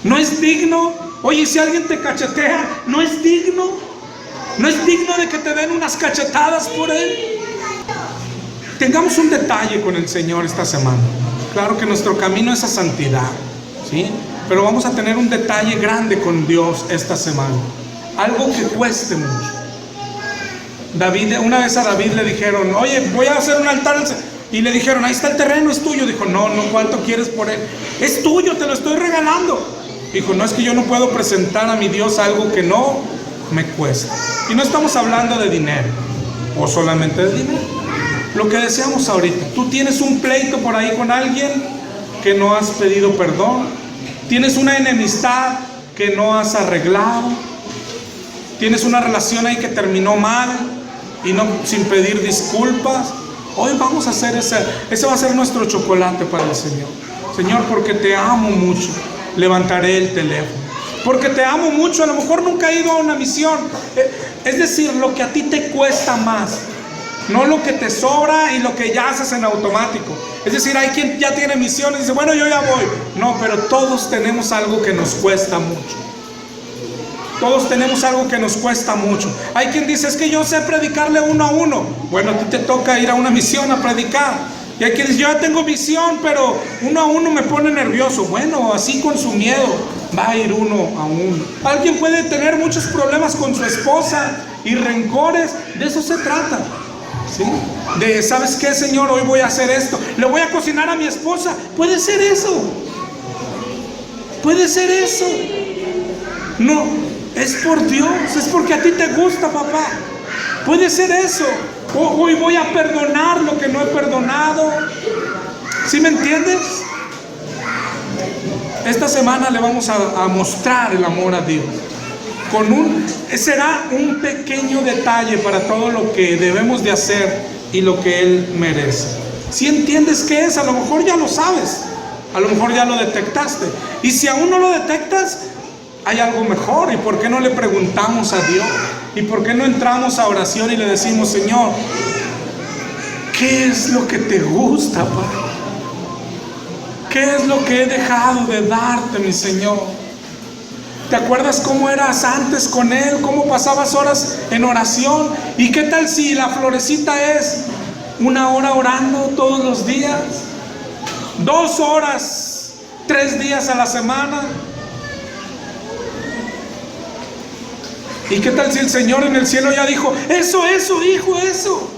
No es digno. Oye, si alguien te cachetea, no es digno. No es digno de que te den unas cachetadas por Él. Tengamos un detalle con el Señor esta semana. Claro que nuestro camino es a santidad, ¿sí? Pero vamos a tener un detalle grande con Dios esta semana. Algo que cueste mucho. Una vez a David le dijeron, oye, voy a hacer un altar. Y le dijeron, ahí está el terreno, es tuyo. Dijo, no, ¿cuánto quieres por él? Es tuyo, te lo estoy regalando. Dijo, no, es que yo no puedo presentar a mi Dios algo que no me cuesta. Y no estamos hablando de dinero, o solamente de dinero. Lo que deseamos ahorita. Tú tienes un pleito por ahí con alguien que no has pedido perdón. Tienes una enemistad que no has arreglado. Tienes una relación ahí que terminó mal y no sin pedir disculpas. Hoy vamos a hacer ese va a ser nuestro chocolate para el Señor. Señor, porque te amo mucho, levantaré el teléfono. Porque te amo mucho, a lo mejor nunca he ido a una misión. Es decir, lo que a ti te cuesta más, no lo que te sobra y lo que ya haces en automático. Es decir, hay quien ya tiene misiones y dice, bueno, yo ya voy. No, pero todos tenemos algo que nos cuesta mucho. Todos tenemos algo que nos cuesta mucho. Hay quien dice, es que yo sé predicarle uno a uno. Bueno, a ti te toca ir a una misión a predicar. Y hay quien dice, yo ya tengo visión, pero uno a uno me pone nervioso. Bueno, así con su miedo va a ir uno a uno. Alguien puede tener muchos problemas con su esposa y rencores. De eso se trata, ¿sí? De, ¿sabes qué, Señor? Hoy voy a hacer esto. Le voy a cocinar a mi esposa. Puede ser eso. Puede ser eso. No, es por Dios. Es porque a ti te gusta, papá. Puede ser eso. Hoy voy a perdonar lo que no he perdonado. ¿Sí me entiendes? Esta semana le vamos a mostrar el amor a Dios. Será un pequeño detalle para todo lo que debemos de hacer y lo que Él merece. Si entiendes qué es, a lo mejor ya lo sabes, a lo mejor ya lo detectaste. Y si aún no lo detectas, hay algo mejor. ¿Y por qué no le preguntamos a Dios? ¿Y por qué no entramos a oración y le decimos, Señor, ¿qué es lo que te gusta, Padre? ¿Qué es lo que he dejado de darte, mi Señor? ¿Te acuerdas cómo eras antes con Él? ¿Cómo pasabas horas en oración? ¿Y qué tal si la florecita es 1 hora orando todos los días? 2 horas, 3 días a la semana. ¿Y qué tal si el Señor en el cielo ya dijo, eso, hijo, eso?